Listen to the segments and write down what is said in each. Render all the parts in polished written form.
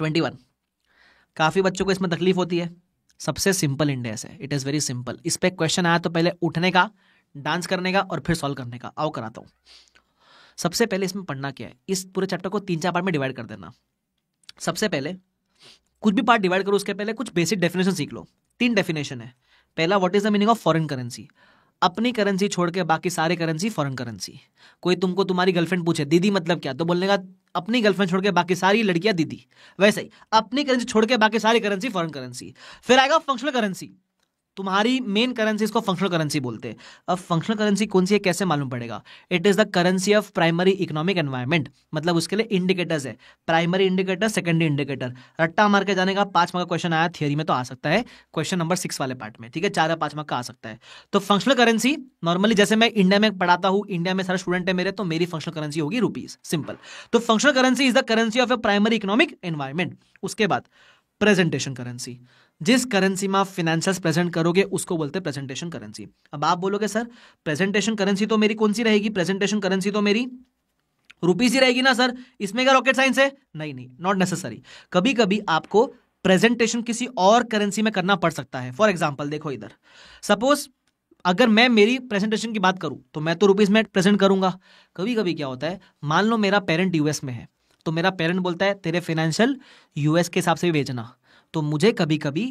21। काफी बच्चों को इसमें तकलीफ होती है। सबसे सिंपल इंडेक्स है, इट इज वेरी सिंपल। इस पे क्वेश्चन आया तो पहले उठने का, डांस करने का और फिर सॉल्व करने का। आओ कराता हूं। सबसे पहले इसमें पढ़ना क्या है, इस पूरे चैप्टर को 3-4 पार्ट में डिवाइड कर देना। सबसे पहले कुछ भी पार्ट डिवाइड करो उसके पहले कुछ बेसिक डेफिनेशन सीख लो। 3 डेफिनेशन है। पहला, what is the meaning of foreign currency. अपनी करेंसी छोड़ के बाकी सारे करेंसी फॉरेन करेंसी। कोई तुमको तुम्हारी गर्लफ्रेंड पूछे दीदी मतलब क्या, तो बोलने का अपनी गर्लफ्रेंड छोड़ के बाकी सारी लड़कियां दीदी। वैसे ही अपनी करेंसी छोड़ के बाकी सारी करेंसी फॉरेन करेंसी। फिर आएगा फंक्शनल करेंसी। तुम्हारी मेन करेंसी, इसको फंक्शनल करेंसी बोलते हैं। अब फंक्शनल करेंसी कौन सी है कैसे मालूम पड़ेगा। It is the currency of primary economic environment. मतलब उसके लिए इंडिकेटर्स है, प्राइमरी इंडिकेटर, सेकेंडरी इंडिकेटर। रट्टा मार के जाने का 5 मार्क का क्वेश्चन आया थियरी में तो आ सकता है, क्वेश्चन नंबर 6 वाले पार्ट में, ठीक है, 4 या 5 मार्क का आ सकता है। तो फंक्शनल करेंसी नॉर्मली जैसे मैं इंडिया में पढ़ाता हूं, इंडिया में सारे स्टूडेंट है मेरे, तो मेरी फंक्शनल करेंसी होगी रुपीज, सिंपल। तो functional currency is the currency of A primary economic environment. उसके बाद प्रेजेंटेशन करेंसी, जिस करेंसी में आप फाइनेंशियल्स प्रेजेंट करोगे उसको बोलते हैं प्रेजेंटेशन करेंसी। अब आप बोलोगे सर प्रेजेंटेशन करेंसी तो मेरी कौन सी रहेगी, प्रेजेंटेशन करेंसी तो मेरी रुपीज ही रहेगी ना सर, इसमें क्या रॉकेट साइंस है। नहीं नहीं, नॉट नेसेसरी। कभी कभी आपको प्रेजेंटेशन किसी और करेंसी में करना पड़ सकता है। फॉर एग्जाम्पल देखो इधर, सपोज अगर मैं मेरी प्रेजेंटेशन की बात करूं तो मैं तो रुपीज में प्रेजेंट करूंगा। कभी कभी क्या होता है, मान लो मेरा पेरेंट यूएस में है, तो मेरा पेरेंट बोलता है तेरे फाइनेंशियल यूएस के हिसाब से भी भेजना, तो मुझे कभी कभी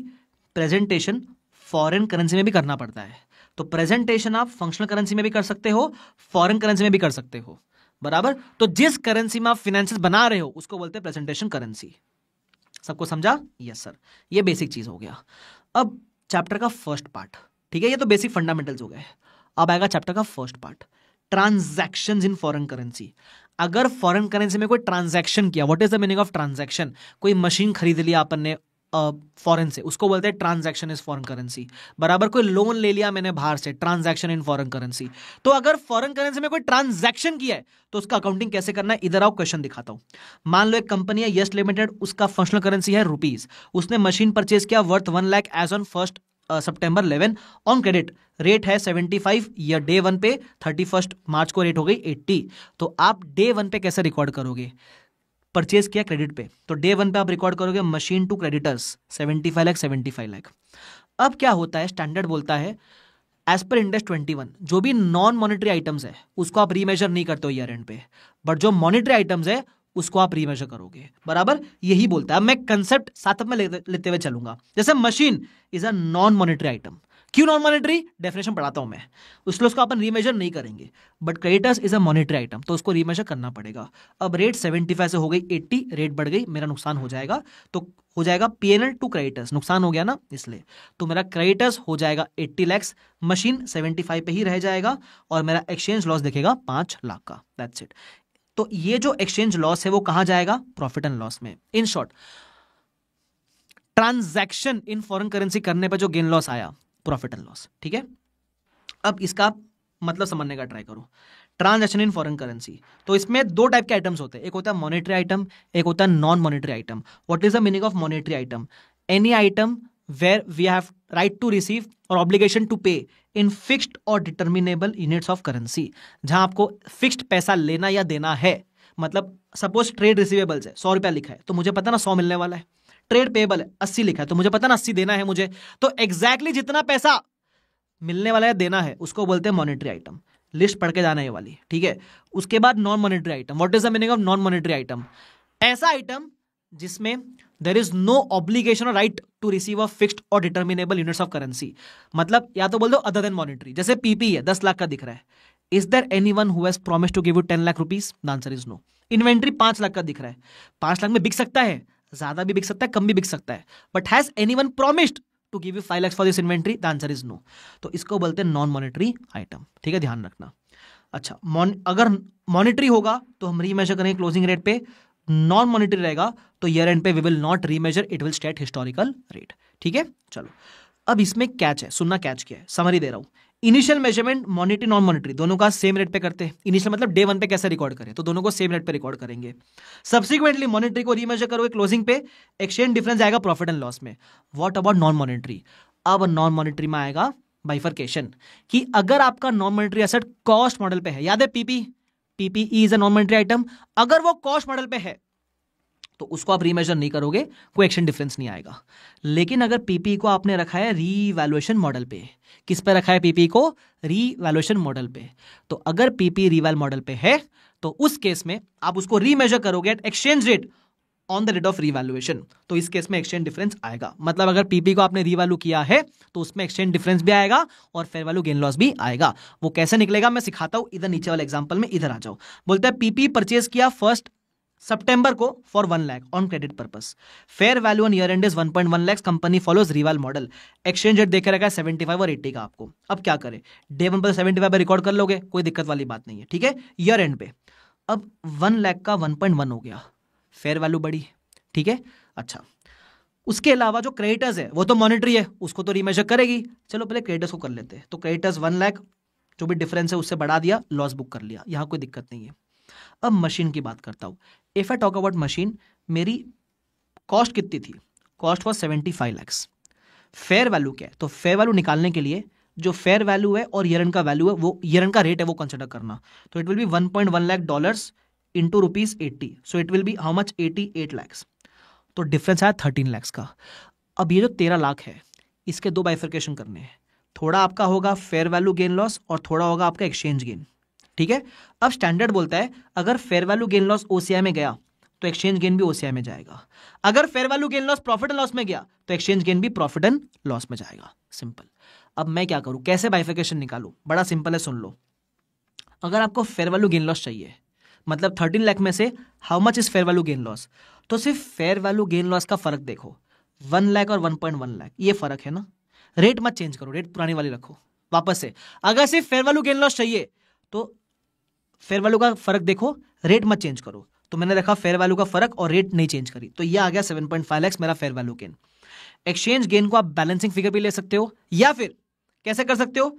प्रेजेंटेशन फॉरेन करेंसी में भी करना पड़ता है। तो प्रेजेंटेशन आप फंक्शनल करेंसी में भी कर सकते हो, फॉरेन करेंसी में भी कर सकते हो, बराबर। तो जिस करेंसी में आप फाइनेंशियल बना रहे हो उसको बोलते हैं प्रेजेंटेशन करेंसी। सबको समझा? यस सर, ये बेसिक चीज हो गया। अब चैप्टर का फर्स्ट पार्ट, ठीक है, ये तो बेसिक फंडामेंटल्स हो गए। अब आएगा चैप्टर का first part, transactions in foreign currency. अगर फॉरेन करेंसी में कोई ट्रांजैक्शन किया, what is the meaning of transaction. कोई मशीन खरीद लिया अपन ने फॉरेन से, उसको बोलते हैं ट्रांजैक्शन इज फॉरेन करेंसी, बराबर। कोई लोन ले लिया मैंने बाहर से, ट्रांजैक्शन इन फॉरेन करेंसी। तो अगर फॉरेन करेंसी में कोई ट्रांजैक्शन किया है तो उसका अकाउंटिंग कैसे करना है, इधर आओ क्वेश्चन दिखाता हूं। मान लो एक कंपनी है यस लिमिटेड, उसका फंक्शनल करेंसी है रुपीज। उसने मशीन परचेज किया वर्थ 1 लाख एज ऑन 1 सितंबर 11 ऑन क्रेडिट। रेट है 75 या डे 1 पे 31 मार्च को रेट हो गई 80। तो आप डे 1 पे कैसे रिकॉर्ड करोगे, परचेज किया क्रेडिट पे, तो डे 1 पे आप रिकॉर्ड करोगे मशीन टू क्रेडिटर्स 75 लाख। अब क्या होता है, स्टैंडर्ड बोलता है एज पर इंडेक्स 21 जो भी नॉन मॉनिटरी आइटम्स है उसको आप रीमेजर नहीं करते हो ईयर एंड पे, बट जो मॉनिटरी आइटम्स है उसको आप रीमेजर करोगे, बराबर। यही बोलता है। अब मैं कंसेप्ट साथ में लेते हुए चलूंगा। जैसे machine is a non monetary item. क्यों नॉन मॉनिटरी, डेफिनेशन पढ़ाता हूं मैं, उसको अपन रीमेजर नहीं करेंगे। But creditors is a monetary item, तो उसको रीमेजर करना पड़ेगा। अब रेट 75 से हो गई 80, रेट बढ़ गई, मेरा नुकसान हो जाएगा। तो हो जाएगा पीएनएल टू क्रेडिटर्स, नुकसान हो गया ना, इसलिए तो मेरा क्रेडिटर्स हो जाएगा 80 लाख, मशीन 75 पे ही रह जाएगा और मेरा एक्सचेंज लॉस दिखेगा 5 लाख का। That's it. तो ये जो एक्सचेंज लॉस है वो कहां जाएगा, प्रॉफिट एंड लॉस में। In short, transaction in foreign currency करने पर जो गेन लॉस आया, प्रॉफिट एंड लॉस, ठीक है। अब इसका मतलब समझने का ट्राई करो। ट्रांजैक्शन इन फॉरेन करेंसी, तो इसमें 2 टाइप के आइटम्स होते हैं, एक होता है मॉनेटरी आइटम, एक होता है non monetary item. What is the meaning of monetary item, any item where we have right to receive और obligation to pay in fixed और डिटर्मिनेबल यूनिट्स ऑफ करेंसी, जहां आपको फिक्स्ड पैसा लेना या देना है। मतलब सपोज ट्रेड रिसीवेबल्स है, 100 रुपया लिखा है तो मुझे पता ना 100 मिलने वाला है। ट्रेड पेबल है 80 लिखा है तो मुझे पता ना 80 देना है मुझे। तो एग्जैक्टली जितना पैसा मिलने वाला है देना है उसको बोलते हैं मॉनेटरी आइटम। लिस्ट पढ़ के जाना है वाली, ठीक है। उसके बाद non monetary item. What is the meaning of non monetary item, ऐसा आइटम जिसमें देयर इज नो ऑब्लिगेशन और right to receive a fixed और डिटर्मिनेबल यूनिट्स ऑफ करेंसी। मतलब या तो बोल दो अदर देन मॉनेटरी। जैसे पीपी है 10 लाख का दिख रहा है, is there anyone who has promised to give you 10 lakh rupees, the answer is no. Inventory 5 lakh का दिख रहा है, 5 लाख में बिक सकता है, ज्यादा भी बिक सकता है, कम भी बिक सकता है, but has anyone promised to give you 5 lakh for this inventory, the answer is no. तो इसको बोलते हैं नॉन मॉनेटरी आइटम, ठीक है, ध्यान रखना। अच्छा, अगर मॉनेटरी होगा तो हम रीमेजर करेंगे क्लोजिंग रेट पे, नॉन मॉनेटरी रहेगा तो ईयर एंड पे we will not remeasure, it will state historical rate, ठीक है। चलो, अब इसमें कैच है, सुनना कैच क्या है, समरी दे रहा हूं। Initial measurement monetary non monetary दोनों का सेम रेट पे करते हैं। इनिशियल मतलब डे 1 पे कैसे रिकॉर्ड करें, तो दोनों को सेम रेट पे रिकॉर्ड करेंगे। सब्सिक्वेंटली मॉनेटरी को रीमेजर करोगे क्लोजिंग पे, एक्सचेंज डिफरेंस आएगा प्रॉफिट एंड लॉस में। व्हाट अबाउट नॉन मॉनेटरी, अब नॉन मॉनेटरी में आएगा बाइफरकेशन कि अगर आपका non monetary asset cost model पे है, याद है PPE is a non monetary item, अगर वो कॉस्ट मॉडल पे है तो उसको आप रीमेजर नहीं करोगे, कोई एक्सचेंज डिफरेंस नहीं आएगा। लेकिन अगर पीपी को आपने रखा है रीवैल्यूएशन मॉडल पे, किस पे रखा है पीपी को? रीवैल्यूएशन मॉडल पे। तो अगर पीपी रीवैल मॉडल पे है तो उस केस में आप उसको रीमेजर करोगे at exchange rate on the rate of revaluation, तो इस केस में एक्सचेंज डिफरेंस आएगा। मतलब अगर पीपी को आपने रीवैल्यू किया है तो उसमें एक्सचेंज डिफरेंस भी आएगा और फेयर वैल्यू गेन लॉस भी आएगा। वो कैसे निकलेगा मैं सिखाता हूं, इधर नीचे वाले एग्जांपल में इधर आ जाओ। बोलता है पीपी परचेज किया 1 सितंबर को for 1 lakh on credit purposes, fair value on year end is 1.1 lakh, company follows reval model, exchange rate देखे रखा है 75 और 80 का आपको। अब क्या करें, डे 1 पर 75 पर रिकॉर्ड कर लोगे, कोई दिक्कत वाली बात नहीं है, ठीक है। ईयर एंड पे अब 1 लाख का 1.1 हो गया, फेयर वैल्यू बढ़ी, ठीक है। अच्छा, उसके अलावा जो क्रेडिटर्स है वो तो मॉनिटरी है, उसको तो रीमेजर करेगी। चलो पहले क्रेडिटर्स को कर लेते हैं। तो क्रेडिटर्स 1 लाख जो भी डिफरेंस है उससे बढ़ा दिया, लॉस बुक कर लिया, यहां कोई दिक्कत नहीं है। अब मशीन की बात करता हूं। If I talk about machine, मेरी कॉस्ट कितनी थी? Cost was 75 lakhs. Fair value क्या है? तो फेयर वैल्यू निकालने के लिए जो फेयर वैल्यू है और ईयर एंड का वैल्यू है, वो ईयर एंड का रेट है वो कंसिडर करना। तो it will be 1.1 lakh dollars into rupees 80, so it will be how much? 88 lakhs. तो डिफरेंस आया 13 लैक्स का। अब ये जो 13 लाख है इसके दो बाइफर्केशन करने हैं, थोड़ा आपका होगा फेयर वैल्यू गेन लॉस और थोड़ा होगा आपका एक्सचेंज गेन, ठीक है। अब स्टैंडर्ड बोलता है अगर fair value gain loss OCI में गया तो एक्सचेंज गेन भी ओसीआई में जाएगा, अगर fair value gain loss profit and loss में गया तो एक्सचेंज गेन भी प्रॉफिट एंड लॉस में जाएगा। सिंपल। अब मैं क्या करूं, कैसे बाइफर्केशन निकालूं? बड़ा सिंपल है, सुन लो। अगर आपको फेयर वैल्यू गेन लॉस चाहिए, मतलब 13 लाख में से how much is fair value gain loss, तो सिर्फ फेयर वैल्यू गेन लॉस का फर्क देखो, 1 लाख और 1.1 लाख, ये फर्क है ना। रेट मत चेंज करो, रेट पुरानी वाली रखो। वापस से, अगर सिर्फ फेयर वैल्यू गेन लॉस चाहिए तो फेयर वैल्यू का फर्क देखो, रेट मत चेंज करो। तो मैंने रखा फेयर वैल्यू का फर्क और रेट नहीं चेंज करी, तो ये आ गया 7.5 लाख मेरा fair value gain. Exchange gain को आप बैलेंसिंग फिगर भी ले सकते हो, या फिर कैसे कर सकते हो,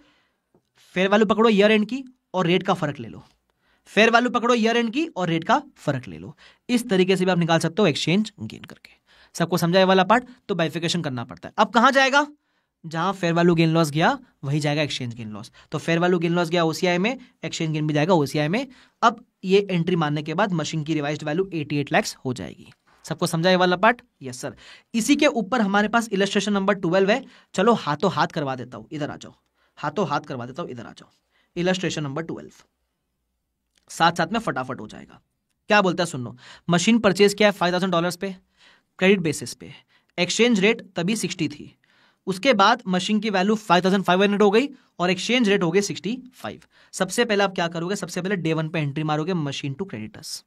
फेयर वैल्यू पकड़ो ईयर एंड की और रेट का फर्क ले लो, फेयर वैल्यू पकड़ो ईयर एंड की और रेट का फर्क ले लो। इस तरीके से भी आप निकाल सकते हो एक्सचेंज गेन करके। सबको समझाए वाला पार्ट? तो बाइफिकेशन करना पड़ता है। अब कहां जाएगा? जहां फेयर वैल्यू गेन लॉस गया वही जाएगा एक्सचेंज गेन लॉस। तो फेयर वैल्यू गेन लॉस गया ओसीआई में, एक्सचेंज गेन भी जाएगा ओसीआई में। अब ये एंट्री मानने के बाद मशीन की रिवाइज्ड वैल्यू 88 लाख हो जाएगी। सबको समझाए वाला पार्ट? Yes sir. इसी के ऊपर हमारे पास इलस्ट्रेशन नंबर 12 है। चलो हाथों हाथ करवा देता हूं, इधर आ जाओ, हाथों हाथ करवा देता हूं, इधर आ जाओ। इलस्ट्रेशन नंबर 12 साथ साथ में फटाफट हो जाएगा। क्या बोलता है सुन लो। मशीन परचेज किया है $5,000 पे, क्रेडिट बेसिस पे, एक्सचेंज रेट तभी 60 थी। उसके बाद मशीन की वैल्यू 5,500 हो गई और एक्सचेंज रेट हो गए 65। सबसे पहले आप क्या करोगे, सबसे पहले डे 1 पे एंट्री मारोगे machine to creditors.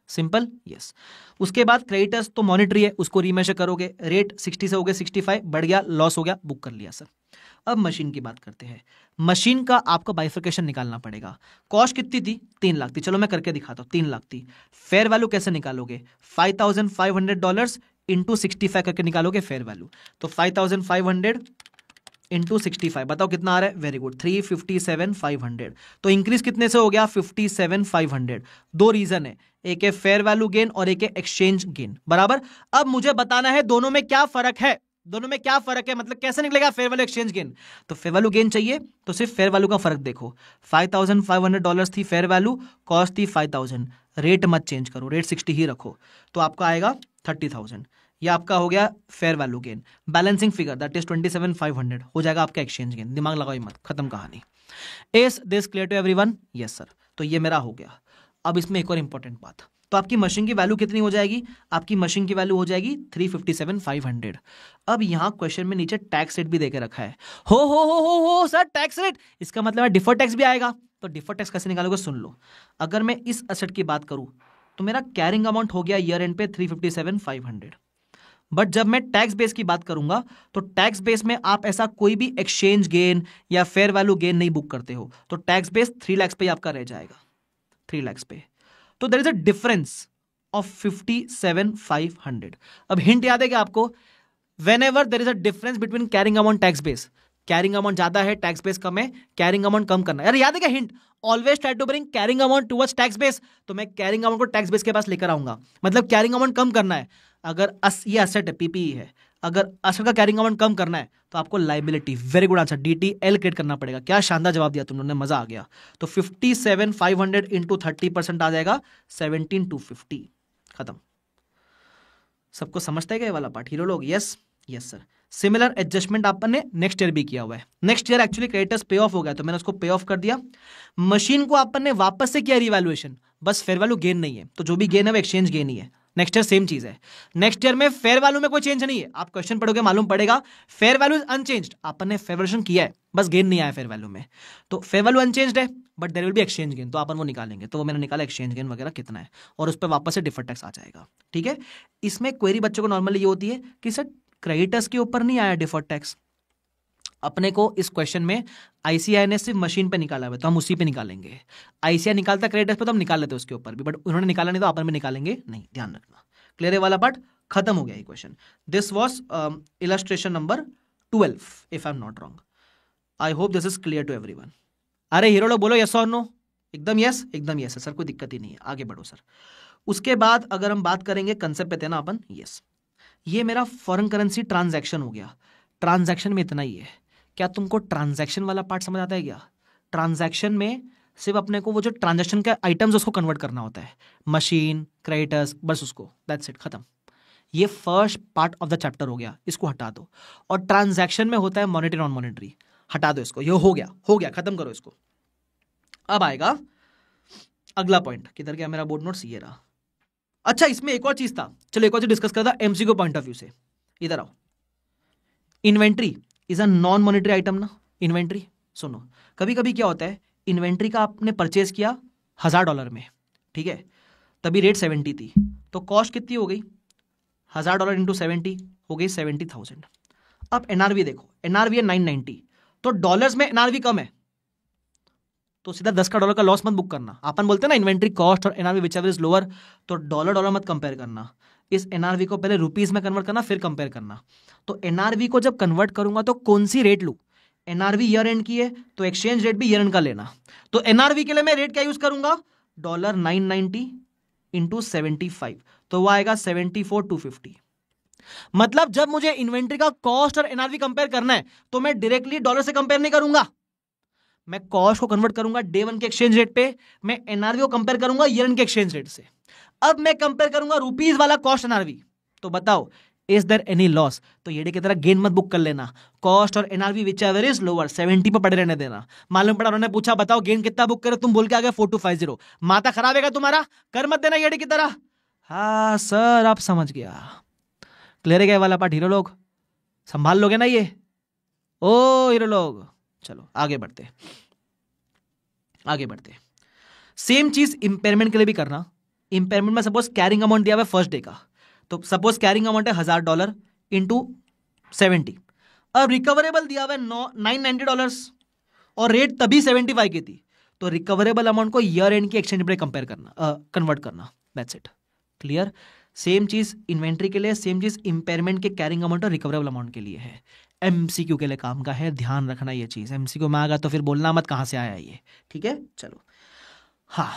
Simple, yes. उसके बाद क्रेडिटर्स तो मॉनिटरी है, उसको रीमेजर करोगे, रेट 60 से हो गए 65, बढ़ गया, लॉस हो गया, बुक कर लिया सर। अब मशीन की बात करते हैं। मशीन का आपको बाइफर्केशन निकालना पड़ेगा। कॉस्ट कितनी थी? 3 लाख थी। चलो मैं करके दिखाता हूं, 3 लाख थी। फेयर वैल्यू कैसे निकालोगे? $5,500 इंटू 65 करके निकालोगे फेयर वैल्यू। तो 5,500 इंटू 65, बताओ कितना आ रहा है? Very good, 357,500। तो इंक्रीज कितने से हो गया? 57,500। दो रीजन है, एक है फेयर वैल्यू गेन और एक है एक्सचेंज गेन, बराबर। अब मुझे बताना है दोनों में क्या फर्क है, दोनों में क्या फर्क है, मतलब कैसे निकलेगा फेयर वैल्यू एक्सचेंज गेन। तो फेयर वैल्यू गेन चाहिए तो सिर्फ फेयर वैल्यू का फर्क देखो। $5,500 थी फेयर वैल्यू, कॉस्ट थी 5,000, रेट मत चेंज करो, रेट 60 ही रखो, तो आपका आएगा 30,000। ये आपका हो गया fair value gain. Balancing figure that is 27,500 हो जाएगा आपका एक्सचेंज गेन। दिमाग लगाओ मत, खत्म कहानी। Is this clear to everyone? Yes sir. तो ये मेरा हो गया। अब इसमें एक और इंपॉर्टेंट बात, तो आपकी मशीन की वैल्यू कितनी हो जाएगी? आपकी मशीन की वैल्यू हो जाएगी 357,500। अब यहां क्वेश्चन में नीचे टैक्स रेट भी देके रखा है। हो सर, टैक्स रेट, इसका मतलब है डिफर्ड टैक्स भी आएगा। तो डिफर्ड टैक्स कैसे निकालोगे? सुन लो। अगर मैं इस एसेट की बात करूं तो मेरा कैरिंग अमाउंट हो गया ईयर एंड पे 357,500, बट जब मैं टैक्स बेस की बात करूंगा तो टैक्स बेस में आप ऐसा कोई भी एक्सचेंज गेन या फेयर वैल्यू गेन नहीं बुक करते हो, तो टैक्स बेस 3 लाख पे आपका रह जाएगा, 3 लाख पे। तो there is a difference of 57,500। अब हिंट याद है क्या आपको? Whenever there is a difference between carrying amount tax base, carrying amount ज्यादा है टैक्स बेस कम है, कैरिंग अमाउंट कम करना है। यार याद है क्या hint? Always try to bring carrying amount towards tax base. तो मैं कैरिंग अमाउंट को टैक्स बेस के पास लेकर आऊंगा, मतलब कैरिंग अमाउंट कम करना है। अगर ये एसेट है, पीपीई है, अगर एसेट का कैरिंग अमाउंट कम करना है तो आपको liability, very good answer, DTL create करना पड़ेगा। क्या शानदार जवाब दिया तुमने, मजा आ गया। तो 57,500 इंटू 30% आ जाएगा 17,250, खत्म। सबको समझता है क्या ये वाला पार्ट हीरो लोग? Yes yes sir. Similar adjustment अपन ने नेक्स्ट ईयर भी किया हुआ है। Next year actually creditors pay off हो गया तो मैंने उसको पे ऑफ कर दिया। मशीन को अपन ने वापस से किया रिवैल्यूएशन, बस फेयर वैल्यू गेन नहीं है, तो जो भी गेन है वो एक्सचेंज गेन ही है। नेक्स्ट ईयर सेम चीज है। नेक्स्ट ईयर में फेयर वैल्यू में कोई चेंज नहीं है, आप क्वेश्चन पढ़ोगे मालूम पड़ेगा फेयर वैल्यू इज अनचेंज्ड, अपन ने फेयर वैल्यूएशन किया है बस गेन नहीं आया फेयर वैल्यू में, तो फेयर वैल्यू अनचेंज्ड है but there will be exchange gain, तो अपन वो निकालेंगे, तो वो मैंने निकाला एक्सचेंज गेन वगैरह कितना है और उस पर वापस से डिफर्ड टैक्स आ जाएगा। ठीक है, इसमें क्वेरी बच्चों को नॉर्मली ये होती है कि सर क्रेडिटर्स के ऊपर नहीं आया डिफर्ड टैक्स, अपने को इस क्वेश्चन में आईसीआई ने सिर्फ मशीन पे निकाला हुआ है तो हम उसी पे निकालेंगे। आईसीआई निकालता क्रेडिटर्स पे तो हम निकाल लेते उसके ऊपर भी, बट उन्होंने निकाला नहीं तो अपन भी निकालेंगे नहीं, ध्यान रखना। क्लियर है वाला पार्ट? खत्म हो गया ये question. This was illustration number 12 if I am not wrong. I hope this is clear to everyone. अरे हीरो लोग बोलो यस और नो? एकदम यस, एकदम यस है सर, कोई दिक्कत ही नहीं है, आगे बढ़ो सर। उसके बाद अगर हम बात करेंगे कंसेप्ट पे थे ना अपन, यस ये मेरा फॉरेन करेंसी ट्रांजैक्शन हो गया। ट्रांजैक्शन में इतना ही है। क्या तुमको ट्रांजैक्शन वाला पार्ट समझ आता है क्या? ट्रांजैक्शन में सिर्फ अपने को वो जो ट्रांजैक्शन के आइटम्स उसको कन्वर्ट करना होता है, मशीन क्रेडिटर्स, बस उसको, दैट्स इट, खत्म। ये first part of the chapter हो गया, इसको हटा दो। और ट्रांजैक्शन में होता है मॉनेटरी नॉन मॉनेटरी, हटा दो इसको, ये हो गया, खत्म करो इसको। अब आएगा अगला पॉइंट, किधर गया मेरा बोर्ड नोट्स, ये रहा। अच्छा इसमें एक और चीज था, चलो एक और चीज डिस्कस करता एमसीक्यू पॉइंट ऑफ व्यू से, इधर आओ। Inventory is a non monetary item ना। इन्वेंट्री सुनो, कभी कभी क्या होता है, इन्वेंट्री का आपने परचेज किया $1000 में, ठीक है, तभी रेट 70 थी, तो कॉस्ट कितनी हो गई? $1000 इंटू 70 हो गई 70,000। अब एनआरवी देखो, एनआरवी है 990, तो डॉलर्स में एनआरवी कम है, तो सीधा $10 का लॉस मत बुक करना। अपन बोलते हैं ना इन्वेंट्री कॉस्ट और NRV which ever is lower, तो डॉलर मत कंपेयर करना, इस एनआरवी को पहले रुपीस में कन्वर्ट करना फिर कंपेयर करना। तो एनआरवी को जब कन्वर्ट करूंगा तो कौन सी रेट लूं? एनआरवी ईयर एंड की है तो एक्सचेंज रेट भी ईयर एंड का लेना, तो एनआरवी के लिए मैं रेट क्या यूज करूंगा? $990 इंटू 75, तो वो आएगा 74,250। मतलब जब मुझे इन्वेंट्री का कॉस्ट और एनआरवी कंपेयर करना है तो मैं डायरेक्टली डॉलर से कंपेयर नहीं करूंगा, मैं कॉस्ट को कन्वर्ट करूंगा डे 1 के एक्सचेंज रेट पे, मैं एनआरवी को कंपेयर करूंगा ईयर एंड के एक्सचेंज रेट से। अब मैं कंपेयर करूंगा रुपीस वाला कॉस्ट एनआरवी, तो बताओ इज देयर एनी लॉस? तो ये की तरह गेन मत बुक कर लेना, कॉस्ट और NRV which ever is lower 70 पे पड़े रहने देना। मालूम पड़ा उन्होंने पूछा बताओ गेन कितना बुक करे, तुम बोल के आ गए 4250, माता खराब है तुम्हारा, कर मत देना ये की तरह। हाँ सर आप समझ गया, क्लियर है क्या वाला पार्ट हीरो लोग? संभाल लोगे ना ये? ओ हीरो लोग चलो आगे बढ़ते। सेम चीज इंपेयरमेंट के लिए भी करना। इंपेयरमेंट में सपोज कैरिंग अमाउंट दिया हुआ है फर्स्ट डे का, तो सपोज कैरिंग अमाउंट है $1000 इंटू 70, अब रिकवरेबल दिया हुआ है $990 और रेट तभी 75 की थी, तो रिकवरेबल अमाउंट को ईयर एंड की एक्सचेंज रेट कंपेयर करना, कन्वर्ट करना, दैट्स इट, क्लियर। सेम चीज इन्वेंट्री के लिए, सेम चीज इंपेयरमेंट के कैरिंग अमाउंट और रिकवरेबल अमाउंट के लिए है। एमसीक्यू के लिए काम का है, ध्यान रखना ये चीज, एमसीक्यू में आ गया तो फिर बोलना मत कहां से आया ये, ठीक है। चलो हाँ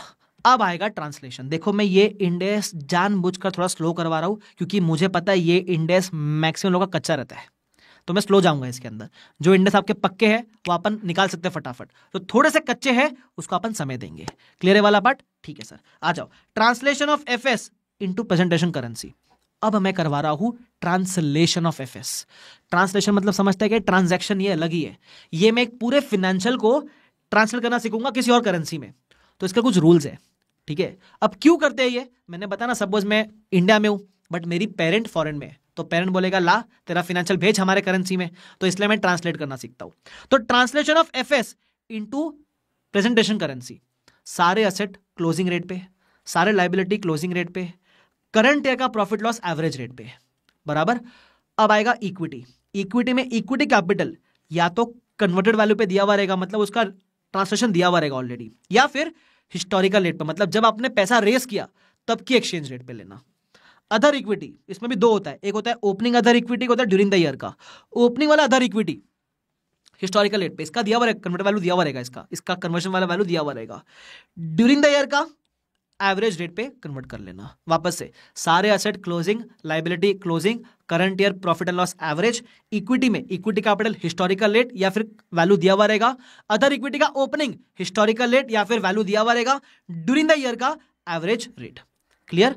अब आएगा ट्रांसलेशन। देखो मैं ये इंडेक्स जानबूझकर थोड़ा स्लो करवा रहा हूं क्योंकि मुझे पता है ये इंडेक्स मैक्सिमम लोगों का कच्चा रहता है, तो मैं स्लो जाऊंगा इसके अंदर। जो इंडेक्स आपके पक्के हैं वो अपन निकाल सकते हैं फटाफट, तो थोड़े से कच्चे हैं उसको अपन समय देंगे। क्लियर है वाला पार्ट? ठीक है सर, आ जाओ। Translation of FS into presentation currency. अब मैं करवा रहा हूं ट्रांसलेशन ऑफ एफएस। ट्रांसलेशन मतलब समझते हैं कि ट्रांजैक्शन ये अलग ही है, ये मैं एक पूरे फाइनेंशियल को ट्रांसलेट करना सीखूंगा किसी और करेंसी में, तो इसका कुछ रूल्स है, ठीक है। अब क्यों करते हैं ये मैंने बताना, सपोज मैं इंडिया में हूं बट मेरी पेरेंट फॉरेन में है, तो पेरेंट बोलेगा ला तेरा फाइनेंशियल भेज हमारे करेंसी में, तो इसलिए मैं ट्रांसलेट करना सीखता हूं। तो translation of FS into presentation currency, सारे असेट क्लोजिंग रेट पे, सारे लायबिलिटी क्लोजिंग रेट पे, करंट ईयर का प्रॉफिट लॉस एवरेज रेट पे, बराबर। अब आएगा इक्विटी। इक्विटी में इक्विटी कैपिटल या तो कन्वर्टेड वैल्यू पे दिया हुआ रहेगा, मतलब उसका ट्रांसलेशन दिया हुआ रहेगा ऑलरेडी, या फिर हिस्टोरिकल रेट पे, मतलब जब आपने पैसा रेस किया तब की एक्सचेंज रेट पे लेना। अदर इक्विटी, इसमें भी दो होता है, एक होता है ओपनिंग अदर इक्विटी, होता है ड्यूरिंग द ईयर का। ओपनिंग वाला अदर इक्विटी हिस्टोरिकल रेट पे, इसका दिया हुआ कन्वर्ट वैल्यू दिया हुआ रहेगा, इसका कन्वर्जन वाला वैल्यू दिया हुआ रहेगा। ड्यूरिंग द ईयर का एवरेज रेट पे कन्वर्ट कर लेना। वापस से सारे asset closing, liability closing, current year profit and loss average. Equity में इक्विटी कैपिटल हिस्टोरिकल रेट या फिर वैल्यू दिया हुआ रहेगा। अदर इक्विटी का ओपनिंग हिस्टोरिकल रेट या फिर वैल्यू दिया हुआ रहेगा। ड्यूरिंग द ईयर का एवरेज रेट। क्लियर?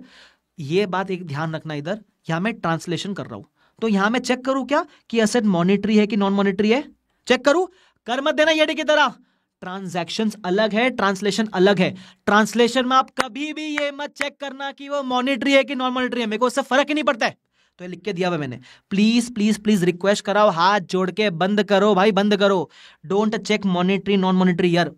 ये बात एक ध्यान रखना इधर, यहां मैं ट्रांसलेशन कर रहा हूं, तो यहां मैं चेक करूं क्या कि एसेट मॉनिटरी है कि नॉन मॉनिटरी है, चेक करूं, कर मत देना येडी की तरह। ट्रांजैक्शंस अलग है, ट्रांसलेशन अलग है। ट्रांसलेशन में आप कभी भी ये मत चेक करना कि वो मॉनिटरी है कि नॉन मॉनिटरी है, मेरे को उससे फर्क ही नहीं पड़ता है। तो ये लिख के दिया हुआ मैंने, प्लीज प्लीज प्लीज रिक्वेस्ट कराओ, हाथ जोड़ के बंद करो भाई, बंद करो। Don't check monetary non monetary यार,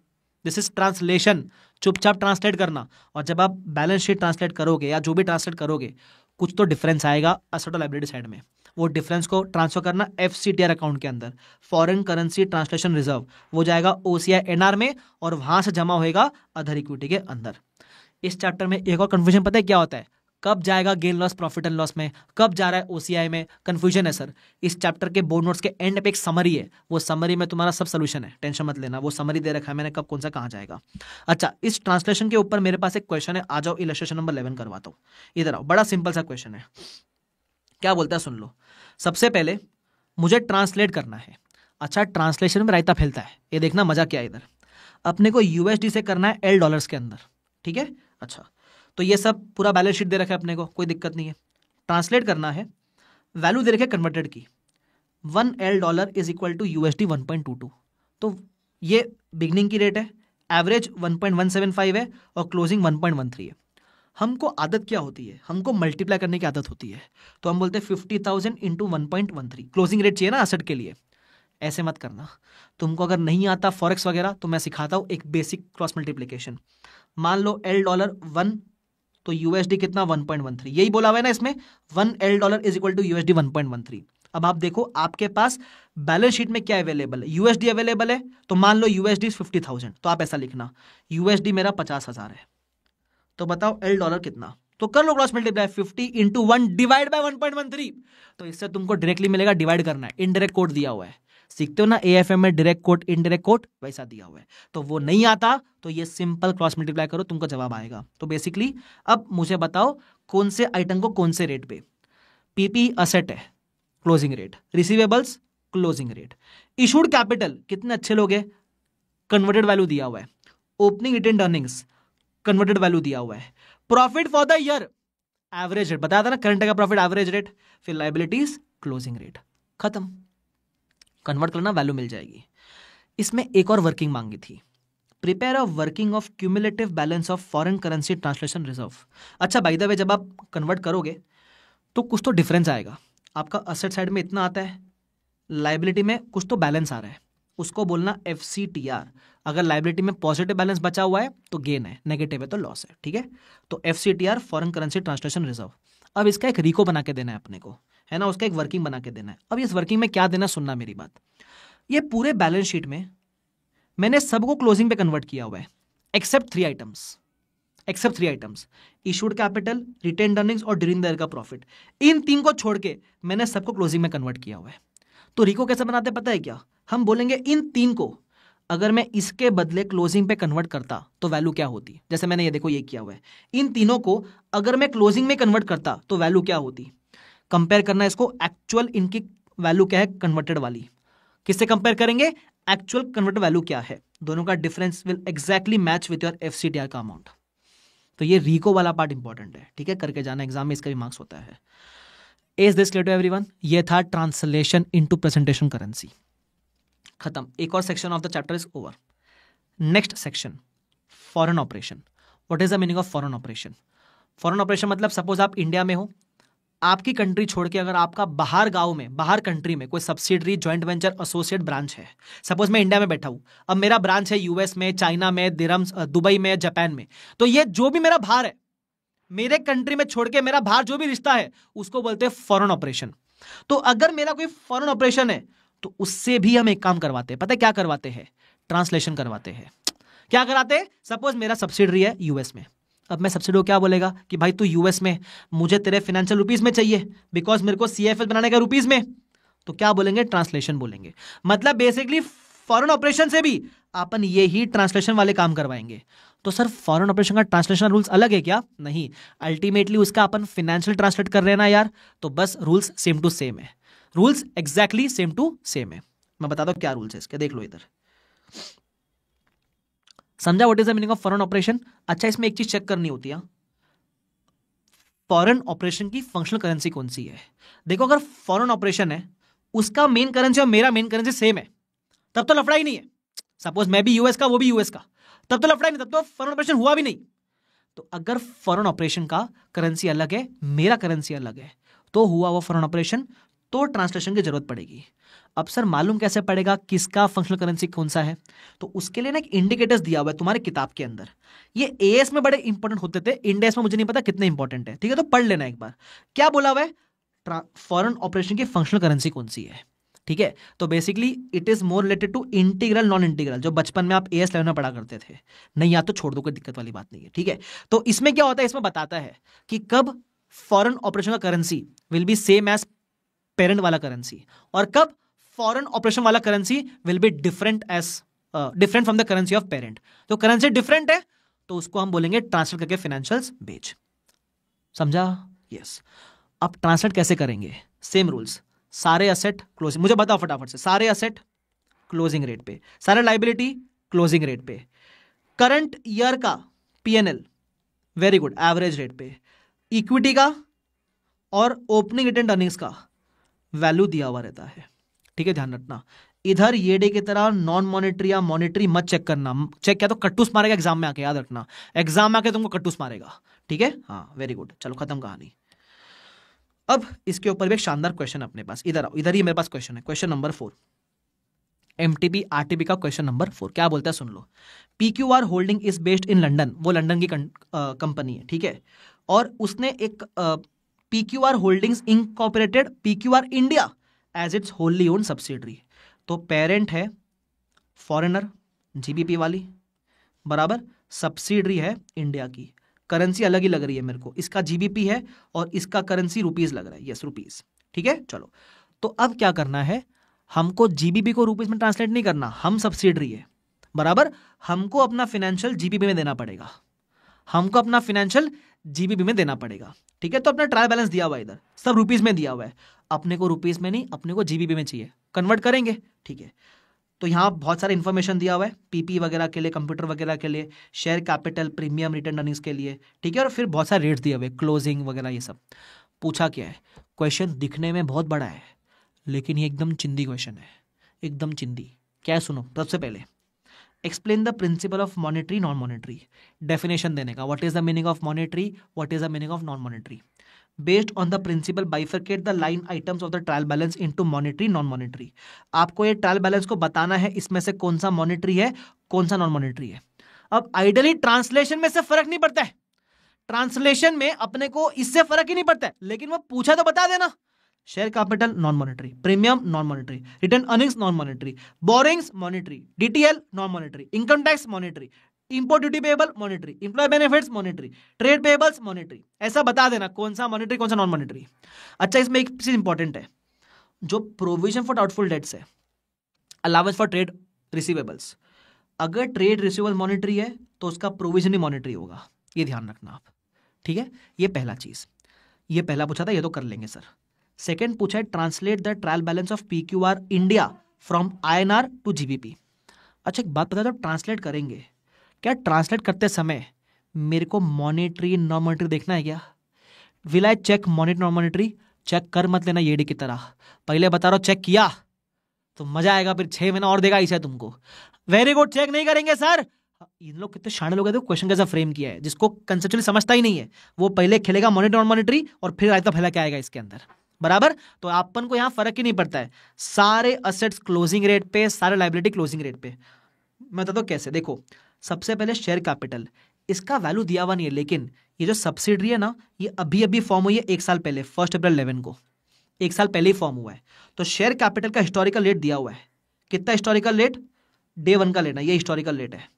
दिस इज ट्रांसलेशन। चुपचाप ट्रांसलेट करना, और जब आप बैलेंस शीट ट्रांसलेट करोगे या जो भी ट्रांसलेट करोगे, कुछ तो डिफरेंस आएगा एसेट और लायबिलिटी साइड में। वो डिफरेंस को ट्रांसफर करना FCTR अकाउंट के अंदर, फॉरेन करेंसी ट्रांसलेशन रिजर्व, वो जाएगा OCI NR में, और वहां से जमा होएगा अदर इक्विटी के अंदर। इस चैप्टर में एक और कंफ्यूजन पता है क्या होता है, कब जाएगा gain loss profit and loss में, कब जा रहा है OCI में, कंफ्यूजन है सर। इस चैप्टर के बोर्ड नोट्स के एंड पे एक समरी है, वो समरी में तुम्हारा सब सोल्यूशन है, टेंशन मत लेना, वो समरी दे रखा है मैंने, कब कौन सा कहाँ जाएगा। अच्छा, इस ट्रांसलेशन के ऊपर मेरे पास एक क्वेश्चन है, आ जाओ इलस्ट्रेशन नंबर 11 करवाता हूँ। इधर आओ, बड़ा सिंपल सा क्वेश्चन है, क्या बोलता है सुन लो। सबसे पहले मुझे ट्रांसलेट करना है। अच्छा, ट्रांसलेशन में रायता फैलता है, ये देखना मजा क्या है। इधर अपने को USD से करना है L डॉलर्स के अंदर, ठीक है। अच्छा, तो ये सब पूरा बैलेंस शीट दे रखा है अपने को, कोई दिक्कत नहीं है। ट्रांसलेट करना है, वैल्यू दे रखी है कन्वर्टेड की, 1 L dollar is equal to USD 1.22। तो ये बिगनिंग की रेट है, एवरेज 1.175 है और क्लोजिंग 1.13 है। हमको आदत क्या होती है, हमको मल्टीप्लाई करने की आदत होती है, तो हम बोलते हैं 50,000 इंटू 1.13 क्लोजिंग रेट चाहिए ना एसेट के लिए। ऐसे मत करना, तुमको अगर नहीं आता फॉरेक्स वगैरह तो मैं सिखाता हूँ एक बेसिक क्रॉस मल्टीप्लिकेशन। मान लो L डॉलर 1, तो USD कितना 1.13, यही बोला हुआ है ना इसमें, 1 L dollar is equal to USD 1.13। अब आप देखो आपके पास बैलेंस शीट में क्या अवेलेबल है, USD अवेलेबल है, तो मान लो USD 50,000, तो आप ऐसा लिखना USD मेरा 50,000 है, तो बताओ L डॉलर कितना, तो कर लो cross multiply, 50 into 1 divide by 1.13। तो इससे तुमको डायरेक्टली मिलेगा, डिवाइड करना है, इनडायरेक्ट कोड दिया हुआ है, सीखते हो ना AFM में डायरेक्ट कोड इनडायरेक्ट कोड, वैसा दिया हुआ है। तो वो नहीं आता तो ये सिंपल क्रॉस मल्टीप्लाई करो, तुमको जवाब आएगा। तो बेसिकली अब मुझे बताओ कौन से आइटम को कौन से रेट पे, PP असेट है, closing rate, receivables closing rate, issued capital कितने अच्छे लोग हैं, कन्वर्टेड वैल्यू दिया हुआ है, opening retained earnings converted value दिया हुआ है, profit for the year average rate बताया था ना, करंट का प्रॉफिट एवरेज रेट, फिर लायबिलिटीज क्लोजिंग रेट, खत्म। कन्वर्ट करना, वैल्यू मिल जाएगी। इसमें एक और वर्किंग मांगी थी, prepare a working of cumulative balance of foreign currency translation reserve. अच्छा, बाय द वे जब आप कन्वर्ट करोगे तो कुछ तो डिफरेंस आएगा, आपका असेट साइड में इतना आता है, लायबिलिटी में कुछ तो बैलेंस आ रहा है, उसको बोलना FCTR। अगर लायबिलिटी में पॉजिटिव बैलेंस बचा हुआ है तो गेन है, नेगेटिव है तो लॉस है, ठीक है। तो FCTR foreign currency translation reserve. अब इसका एक रिको बना के देना है अपने को, है ना, उसका एक वर्किंग बना के देना है। अब इस वर्किंग में क्या देना, सुनना मेरी बात, ये पूरे बैलेंस शीट में मैंने सबको क्लोजिंग पे कन्वर्ट किया हुआ है except 3 items, issued capital, retained earnings और ड्यूरिंग द ईयर का प्रॉफिट। इन 3 को छोड़ के मैंने सबको क्लोजिंग में कन्वर्ट किया हुआ है। तो रिको कैसे बनाते पता है क्या, हम बोलेंगे इन 3 को अगर मैं इसके बदले क्लोजिंग पे कन्वर्ट करता तो वैल्यू क्या होती, जैसे मैंने ये देखो ये किया हुआ है, इन तीनों को अगर मैं क्लोजिंग में कन्वर्ट करता तो वैल्यू क्या होती, कंपेयर करना इसको, एक्चुअल इनकी वैल्यू क्या है कन्वर्टेड वाली, किससे कंपेयर करेंगे, एक्चुअल कन्वर्टेड वैल्यू क्या है, दोनों का difference will exactly match with your FCTR का अमाउंट। तो ये रिको वाला पार्ट इंपॉर्टेंट है, ठीक है, करके जाना, एग्जाम में इसका भी मार्क्स होता है। Is this clear to everyone, ये था ट्रांसलेशन इनटू प्रेजेंटेशन करेंसी, खत्म। एक और section of the chapter is over. Next section, foreign operation. What is the meaning of foreign operation? Foreign operation मतलब सपोज आप इंडिया में हो, आपकी कंट्री छोड़ के अगर आपका बाहर गांव में, बाहर कंट्री में कोई subsidiary, joint venture, associate branch है। सपोज मैं इंडिया में बैठा हूं, अब मेरा ब्रांच है US में, चाइना में, दिरहम्स, दुबई में, जापान में, तो ये जो भी मेरा बाहर है, मेरे कंट्री में छोड़ के मेरा बाहर जो भी रिश्ता है, उसको बोलते हैं फॉरेन ऑपरेशन। तो अगर मेरा कोई फॉरेन ऑपरेशन है तो उससे भी हम एक काम करवाते हैं, पता है क्या करवाते हैं, ट्रांसलेशन करवाते हैं। क्या कराते हैं, सपोज मेरा सब्सिडरी है US में, अब मैं सब्सिडी को क्या बोलेगा कि भाई तू US में, मुझे तेरे फाइनेंशियल रुपीज में चाहिए, बिकॉज मेरे को CFL बनाने का रुपीज में, तो क्या बोलेंगे, ट्रांसलेशन बोलेंगे। मतलब बेसिकली फॉरेन ऑपरेशन से भी अपन ये ही ट्रांसलेशन वाले काम करवाएंगे। तो सर फॉरेन ऑपरेशन का ट्रांसलेशन रूल्स अलग है क्या? नहीं, अल्टीमेटली उसका अपन फाइनेंशियल ट्रांसलेट कर रहे हैं ना यार, तो बस रूल्स सेम टू सेम है, rules exactly same to same है। मैं बताता हूं क्या रूल्स है इसके, देख लो इधर, समझा what is the meaning of foreign operation? अच्छा, इसमें एक चीज चेक करनी होती है, फॉरेन ऑपरेशन की फंक्शनल करेंसी कौन सी है। देखो अगर फॉरेन ऑपरेशन है, उसका मेन करेंसी और मेरा मेन करेंसी सेम है, तब तो लफड़ा ही नहीं है। सपोज मैं भी यूएस का, वो भी यूएस का, तब तो लफड़ा ही नहीं, तब तो फॉरेन ऑपरेशन हुआ भी नहीं। तो अगर फॉरेन ऑपरेशन का करेंसी अलग है, मेरा करेंसी अलग है, तो हुआ वो फॉरेन ऑपरेशन, तो ट्रांसलेशन की जरूरत पड़ेगी। अब सर मालूम कैसे पड़ेगा किसका फंक्शनल करेंसी कौन सा है? तो उसके लिए ना एक इंडिकेटर्स दिया हुआ है तुम्हारे किताब के अंदर। ये एएस में बड़े इंपॉर्टेंट होते थे, इंडेस में मुझे नहीं पता कितने इंपॉर्टेंट है, ठीक है, तो पढ़ लेना एक बार। क्या बोला हुआ है? फॉरेन ऑपरेशन की फंक्शनल करेंसी कौन सी है, ठीक है। तो basically it is more related to integral non integral, जो बचपन में आप एएस लेवल में पढ़ा करते थे। नहीं या तो छोड़ दो, कोई दिक्कत वाली बात नहीं है, ठीक है। तो इसमें क्या होता है, इसमें बताता है कि कब फॉरेन ऑपरेशन का currency will be same as parent वाला करेंसी, और कब फॉरेन ऑपरेशन वाला currency will be different from the currency of parent. तो करेंसी डिफरेंट है तो उसको हम बोलेंगे ट्रांसलेट करके फाइनेंशियल्स भेज। समझा? यस। अब ट्रांसलेट कैसे करेंगे? सेम रूल्स, सारे असेट क्लोजिंग, मुझे बताओ फटाफट से, सारे असेट क्लोजिंग रेट पे, सारे लाइबिलिटी क्लोजिंग रेट पे, करंट ईयर का PNL very good average rate पे, इक्विटी का और ओपनिंग रिटेन अर्निंग्स का वैल्यू दिया हुआ रहता है, ठीक है, ध्यान रखना। इधर ये डे की तरह नॉन मॉनेटरी या मॉनेटरी मत चेक करना, चेक किया तो कट्टूस मारेगा एग्जाम में आके, याद रखना, एग्जाम में आके तुमको कट्टूस मारेगा, ठीक है। हाँ वेरी गुड, चलो खत्म कहानी। अब इसके ऊपर भी एक शानदार क्वेश्चन अपने पास, इधर आओ, इधर ही मेरे पास क्वेश्चन है, क्वेश्चन नंबर 4, एमटीबी आरटीबी का क्वेश्चन नंबर 4 क्या बोलता है सुन लो। PQR holding is based in London, वो लंदन की कंपनी है, ठीक है, और उसने एक PQR holdings incorporated PQR India as its wholly own subsidiary. तो पेरेंट है फॉरेनर जीबीपी वाली, बराबर, सब्सिडरी है इंडिया की, करेंसी अलग ही लग रही है मेरे को, इसका जीबीपी है और इसका करेंसी रुपीज लग रहा है, यस रुपीज, ठीक है। चलो तो अब क्या करना है, हमको जीबीपी को रुपीज में ट्रांसलेट नहीं करना, हम सब्सिडरी है, बराबर, हमको अपना फाइनेंशियल जीबीपी में देना पड़ेगा, हमको अपना फाइनेंशियल जीबीपी में देना पड़ेगा, ठीक है। तो अपना ट्रायल बैलेंस दिया हुआ है इधर, सब रुपीज में दिया हुआ है, अपने को रुपीज में नहीं, अपने को जीबीपी में चाहिए, कन्वर्ट करेंगे, ठीक है। तो यहाँ बहुत सारा इन्फॉर्मेशन दिया हुआ है, पीपी वगैरह के लिए, कंप्यूटर वगैरह के लिए, share capital, premium, return earnings के लिए, ठीक है, और फिर बहुत सारे रेट्स दिए हुए, क्लोजिंग वगैरह, ये सब। पूछा क्या है, क्वेश्चन दिखने में बहुत बड़ा है लेकिन ये एकदम चिंदी क्वेश्चन है, एकदम चिंदी। क्या है सुनो, सबसे पहले explain the principle of monetary non monetary, definition देने का, what is the meaning of monetary, what is the meaning of non monetary. Based on the principle bifurcate the line items of the trial balance into monetary non monetary. आपको ये trial balance को बताना है इसमें से कौन सा monetary है कौन सा नॉन मॉनेटरी है। अब आइडियली ट्रांसलेशन में से फर्क नहीं पड़ता है, ट्रांसलेशन में अपने को इससे फर्क ही नहीं पड़ता है, लेकिन वो पूछा तो बता देना। Share capital non monetary, premium non monetary, return earnings non monetary, borrowings monetary, DTL non monetary, income tax monetary, import duty payable monetary, employ benefits monetary, trade payables monetary, ऐसा बता देना कौन सा मॉनेटरी कौन सा नॉन मॉनेटरी। अच्छा इसमें एक चीज इंपॉर्टेंट है, जो प्रोविजन फॉर डाउटफुल डेट्स है, अलाउंस फॉर ट्रेड रिसीवेबल्स, अगर ट्रेड रिसीवेबल मॉनेटरी है तो उसका प्रोविजन भी मॉनेटरी होगा, ये ध्यान रखना आप, ठीक है। ये पहला चीज, ये पहला पूछा था, ये तो कर लेंगे सर। सेकेंड पूछा है translate the trial balance of PQR India from INR to GBP. अच्छा एक बात बता दो, ट्रांसलेट करेंगे, क्या ट्रांसलेट करते समय मेरे को मॉनेटरी नॉन मॉनेटरी देखना है क्या? Will I check monetary non monetary? Check कर मत लेना येडी की तरह, पहले बता रहा हूं, चेक किया तो मजा आएगा, फिर 6 महीना और देगा इसे तुमको। वेरी गुड, चेक नहीं करेंगे सर। इन लोग कितने शाणे लोग हैं, तो क्वेश्चन कैसा फ्रेम किया है, जिसको कंसेप्चुअली समझता ही नहीं है वो पहले खेलेगा मॉनेटरी नॉन मॉनेटरी और फिर आयता फैला के आएगा इसके अंदर, बराबर। तो अपन को यहां फर्क ही नहीं पड़ता है, सारे असेट्स क्लोजिंग रेट पे, सारे लायबिलिटी क्लोजिंग रेट पे। मैं बता दो कैसे, देखो सबसे पहले शेयर कैपिटल, इसका वैल्यू दिया हुआ नहीं है, लेकिन ये जो सब्सिडरी है ना, ये अभी अभी फॉर्म हुई है 1 साल पहले, 1 अप्रैल 11 को, 1 साल पहले ही फॉर्म हुआ है। तो शेयर कैपिटल का हिस्टोरिकल रेट दिया हुआ है, कितना हिस्टोरिकल रेट, डे 1 का लेना, ये हिस्टोरिकल रेट है।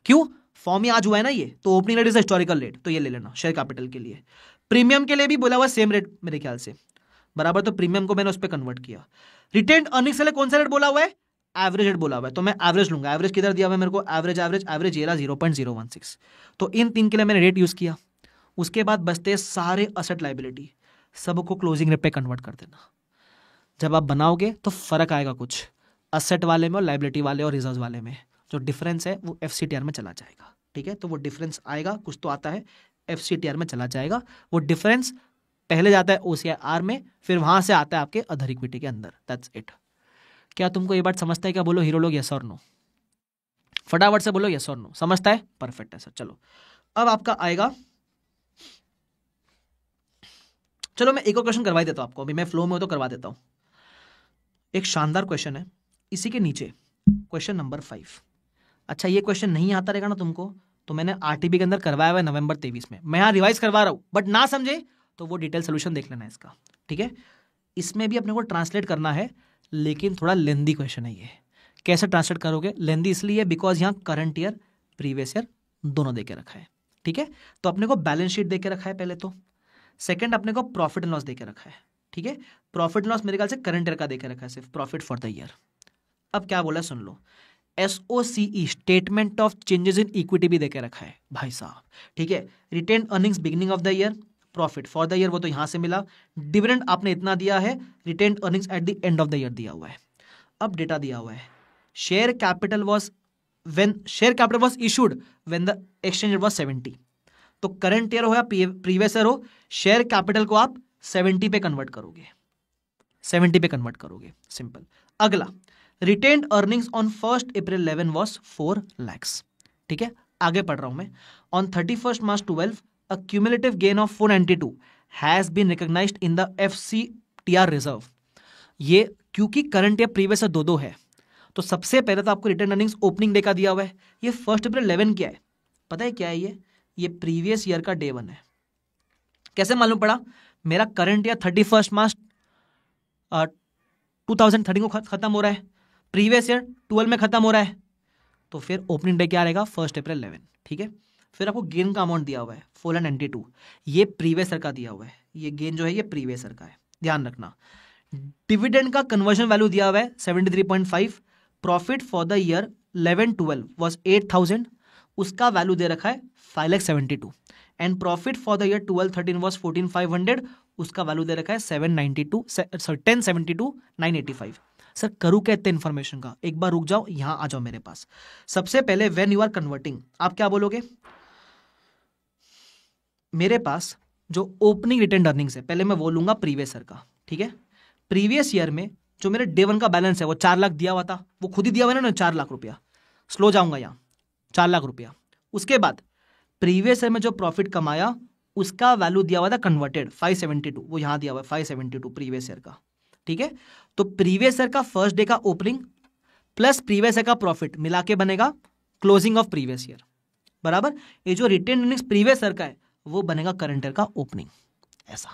क्यों, फॉर्म ही आज हुआ है ना ये, तो opening rate is historical rate, तो ये ले लेना शेयर कैपिटल के लिए। प्रीमियम के लिए भी बोला हुआ सेम रेट मेरे ख्याल से, बराबर, तो प्रीमियम को मैंने उस पर कन्वर्ट किया। रिटेन्ड अर्निंग्स के लिए कौन सा रेट बोला हुआ है, एवरेज रेट बोला हुआ है, तो मैं एवरेज लूंगा। एवरेज किधर दिया हुआ है मेरे को, एवरेज एवरेज एवरेज ये रहा 0.016, तो इन 3 के लिए मैंने रेट यूज किया। उसके बाद बचते सारे असेट लाइबिलिटी, सबको क्लोजिंग रेट पे कन्वर्ट कर देना। जब आप बनाओगे तो फर्क आएगा कुछ असेट वाले में और लाइबिलिटी वाले और रिजर्व वाले में, जो डिफरेंस है वो एफसीटीआर में चला जाएगा, ठीक है। तो वो डिफरेंस आएगा, कुछ तो आता है, FCTR में चला जाएगा। वो डिफरेंस पहले जाता है OCR में, फिर वहां से आता है आपके अदर इक्विटी के अंदर। That's it. क्या तुमको ये बात समझता है? क्या बोलो हीरो लोग, यस और नो? फटाफट से बोलो यस और नो। समझता है? परफेक्ट है सर। चलो अब आपका आएगा, चलो मैं एक और क्वेश्चन करवा देता हूं आपको, अभी मैं फ्लो में हो तो करवा देता हूं। एक शानदार क्वेश्चन है इसी के नीचे, क्वेश्चन नंबर 5। अच्छा ये क्वेश्चन नहीं आता रहेगा ना तुमको, तो मैंने RTB के अंदर करवाया हुआ है नवंबर 23 में, मैं यहाँ रिवाइज करवा रहा हूँ, बट ना समझे तो वो डिटेल सोल्यूशन देख लेना इसका, ठीक है? इसमें भी अपने को ट्रांसलेट करना है, लेकिन थोड़ा लेंदी क्वेश्चन है ये। कैसे ट्रांसलेट करोगे? लेंदी इसलिए बिकॉज यहाँ करंट ईयर प्रीवियस ईयर दोनों दे के रखा है, ठीक है? तो अपने को बैलेंस शीट दे के रखा है पहले तो, सेकंड अपने को प्रॉफिट एंड लॉस दे के रखा है, ठीक है? प्रॉफिट एंड लॉस मेरे ख्याल से करंट ईयर का दे के रखा है, सिर्फ प्रॉफिट फॉर द ईयर। अब क्या बोला सुन लो, SOCE statement of changes in equity भी देके रखा है भाई साहब, ठीक है? Retained earnings beginning of the year, profit for the year वो तो यहां से मिला, डिविडेंड आपने इतना दिया है, retained earnings at the end of the year दिया हुआ है। अब डेटा दिया हुआ है, share capital was issued when the exchange rate was 70। तो करंट ईयर हो या प्रीवियस ईयर हो, शेयर कैपिटल को आप 70 पे कन्वर्ट करोगे, 70 पे कन्वर्ट करोगे, सिंपल। अगला, retained earnings on 1 April 11 was 4 lakhs, ठीक है? आगे पढ़ रहा हूं मैं। On 31 March 12 a cumulative gain of 492 has been recognised in the FCTR reserve. ये क्योंकि करंट ईयर प्रीवियस ईयर दो है, तो सबसे पहले तो आपको रिटेन अर्निंग्स ओपनिंग डे का दिया हुआ है। ये 1 अप्रैल 11 क्या है पता है? क्या है ये प्रीवियस ईयर का डे 1 है। कैसे मालूम पड़ा? मेरा करंट ईयर 31 March 2013 को खत्म हो रहा है, प्रीवियस ईयर 12 में खत्म हो रहा है, तो फिर ओपनिंग डे क्या रहेगा? 1 अप्रैल 11, ठीक है? फिर आपको गेन का अमाउंट दिया हुआ है 492, ये प्रीवियस ईयर का दिया हुआ है, ये गेन जो है ये प्रीवियस ईयर का है, ध्यान रखना। डिविडेंड का कन्वर्जन वैल्यू दिया हुआ है 73.5, profit for the year 11-12 was 8000, उसका वैल्यू दे रखा है 5,72, and profit for the year 12-13 was 14,500, उसका वैल्यू दे रखा है 1072,985। सर करूँ क्या इतने इन्फॉर्मेशन का? एक बार रुक जाओ, यहां आ जाओ मेरे पास। सबसे पहले व्हेन यू आर कन्वर्टिंग आप क्या बोलोगे? मेरे पास जो ओपनिंग रिटेन अर्निंग्स है, पहले मैं वो लूंगा प्रीवियस ईयर का, ठीक है? प्रीवियस ईयर में जो मेरे डे 1 का बैलेंस है वो 4 लाख दिया हुआ था, वो खुद ही दिया हुआ है ना, 4 लाख रुपया। स्लो जाऊंगा यहाँ, 4 लाख रुपया। उसके बाद प्रीवियस ईयर में जो प्रॉफिट कमाया उसका वैल्यू दिया हुआ था कन्वर्टेड 572, वो यहां दिया हुआ है 572 प्रीवियस ईयर का, ठीक है? तो प्रीवियस ईयर का फर्स्ट डे का ओपनिंग प्लस प्रीवियस ईयर का प्रॉफिट मिला के बनेगा क्लोजिंग ऑफ प्रीवियस ईयर, बराबर। ये जो रिटेन अर्निंग्स प्रीवियस ईयर का है वो बनेगा करंट ईयर का ओपनिंग, ऐसा,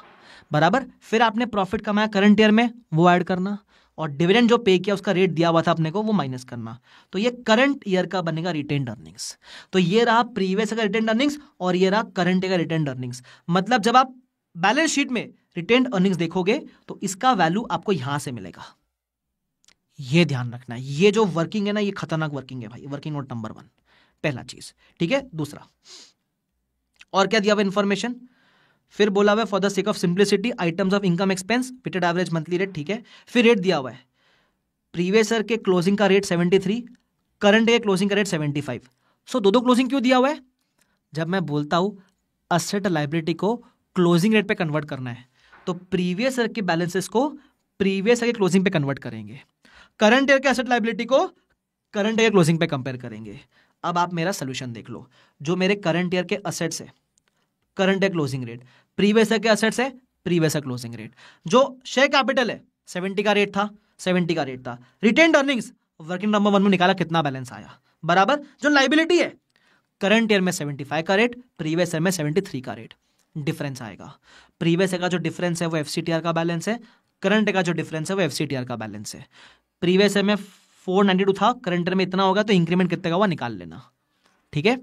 बराबर। फिर आपने प्रॉफिट कमाया करंट ईयर में, वो ऐड करना, और डिविडेंड जो पे किया उसका रेट दिया हुआ था अपने को, वो माइनस करना। तो ये करंट ईयर का बनेगा रिटेन्ड अर्निंग्स। तो ये रहा प्रीवियस ईयर का रिटेन्ड अर्निंग्स और ये रहा करंट ईयर का रिटेन्ड अर्निंग्स। मतलब जब आप बैलेंस शीट में रिटेन्ड अर्निंग्स देखोगे तो इसका वैल्यू आपको यहां से मिलेगा, ये ध्यान रखना है। ये जो वर्किंग है ना, ये खतरनाक वर्किंग है भाई, वर्किंग नोट नंबर 1, पहला चीज, ठीक है? दूसरा और क्या दिया हुआ इंफॉर्मेशन? फिर बोला हुआ for the sake of simplicity items of income expense weighted average monthly rate, ठीक है? फिर रेट दिया हुआ है, प्रीवियस ईयर के क्लोजिंग का रेट 73, करंट ईयर क्लोजिंग का रेट 75। सो दो क्लोजिंग क्यों दिया हुआ है? जब मैं बोलता हूं असेट लायबिलिटी को क्लोजिंग रेट पे कन्वर्ट करना है, तो प्रीवियस ईयर के बैलेंसेस को प्रीवियस ईयर के क्लोजिंग पे कन्वर्ट करेंगे, करंट ईयर के एसेट लायबिलिटी को करंट ईयर क्लोजिंग पे कंपेयर करेंगे। अब आप मेरा सोल्यूशन देख लो, जो मेरे करंट ईयर के असेट्स है current year closing rate, previous year के असेट्स है प्रीवियस ईयर क्लोजिंग रेट, जो शेयर कैपिटल है 70 का रेट था, 70 का रेट था, रिटेन्ड अर्निंग्स वर्किंग नंबर 1 में निकाला, कितना बैलेंस आया, बराबर। जो लायबिलिटी है करंट ईयर में 75 का रेट, प्रीवियस ईयर में 73 का रेट, डिफरेंस आएगा। प्रीवियस ईयर का जो डिफरेंस है वो FCTR का बैलेंस है, करंट ईयर का जो डिफरेंस है वो FCTR का बैलेंस है। प्रीवियस ईयर में 492 था, करंट ईयर में इतना होगा, तो इंक्रीमेंट कितने का हुआ निकाल लेना, ठीक है?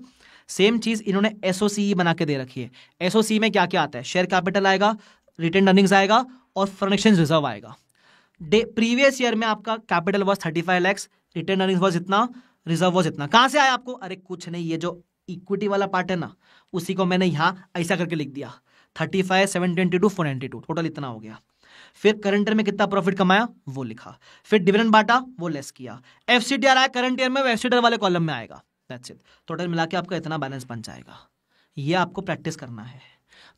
सेम चीज इन्होंने SOCE बना के दे रखी है। SOCE में क्या क्या आता है? शेयर कैपिटल आएगा, रिटेन्ड अर्निंग्स आएगा और फॉरेन एक्सचेंज रिजर्व आएगा। प्रीवियस ईयर में आपका capital was 35 lakhs, retained earnings was इतना, रिजर्व वॉज इतना। कहां से आया आपको? अरे कुछ नहीं, ये जो इक्विटी वाला पार्ट है ना, उसी को मैंने यहां ऐसा करके लिख दिया, 35, 722, 492, टोटल इतना हो गया। फिर करंट ईयर में कितना प्रॉफिट कमाया वो लिखा, फिर डिविडेंड बांटा वो लेस किया, FCTR आया करंट ईयर में, वो FCTR वाले कॉलम में आएगा, दैट्स इट। टोटल मिला के आपका इतना बैलेंस बन जाएगा। ये आपको प्रैक्टिस करना है।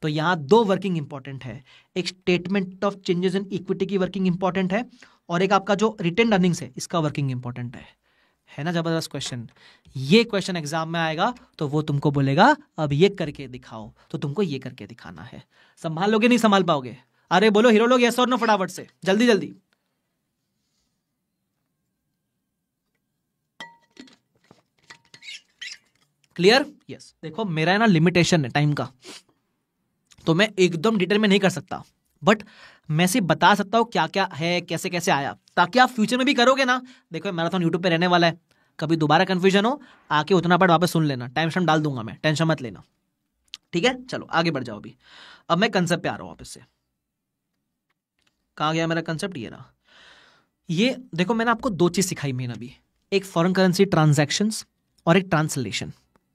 तो यहाँ दो वर्किंग इंपॉर्टेंट है, एक statement of changes in equity की वर्किंग इंपॉर्टेंट है और एक आपका जो रिटेन अर्निंग्स है इसका वर्किंग इंपॉर्टेंट है ना। जबरदस्त क्वेश्चन। ये क्वेश्चन एग्जाम में आएगा तो वो तुमको बोलेगा अब ये करके दिखाओ, तो तुमको ये करके दिखाना है। संभाल लोगे नहीं संभाल पाओगे? अरे बोलो हीरो लोग यस और नो फटाफट से, जल्दी जल्दी। क्लियर? यस। देखो मेरा है ना लिमिटेशन है टाइम का, तो मैं एकदम डिटेल में नहीं कर सकता, बट मैं सिर्फ बता सकता हूँ क्या क्या है, कैसे कैसे आया, ताकि आप फ्यूचर में भी करोगे ना। देखो मैराथन यूट्यूब पे रहने वाला है, कभी दोबारा कंफ्यूजन हो आके उतना पार्ट वापस सुन लेना, टाइम शाम डाल दूंगा मैं, टेंशन मत लेना। ठीक है, चलो आगे बढ़ जाओ। अभी अब मैं कंसेप्ट पे आ रहा हूँ वापस से। कहाँ गया मेरा कंसेप्ट? ये रहा। ये देखो मैंने आपको दो चीज सिखाई मेन अभी, एक फॉरेन करेंसी ट्रांजैक्शंस और एक ट्रांसलेशन।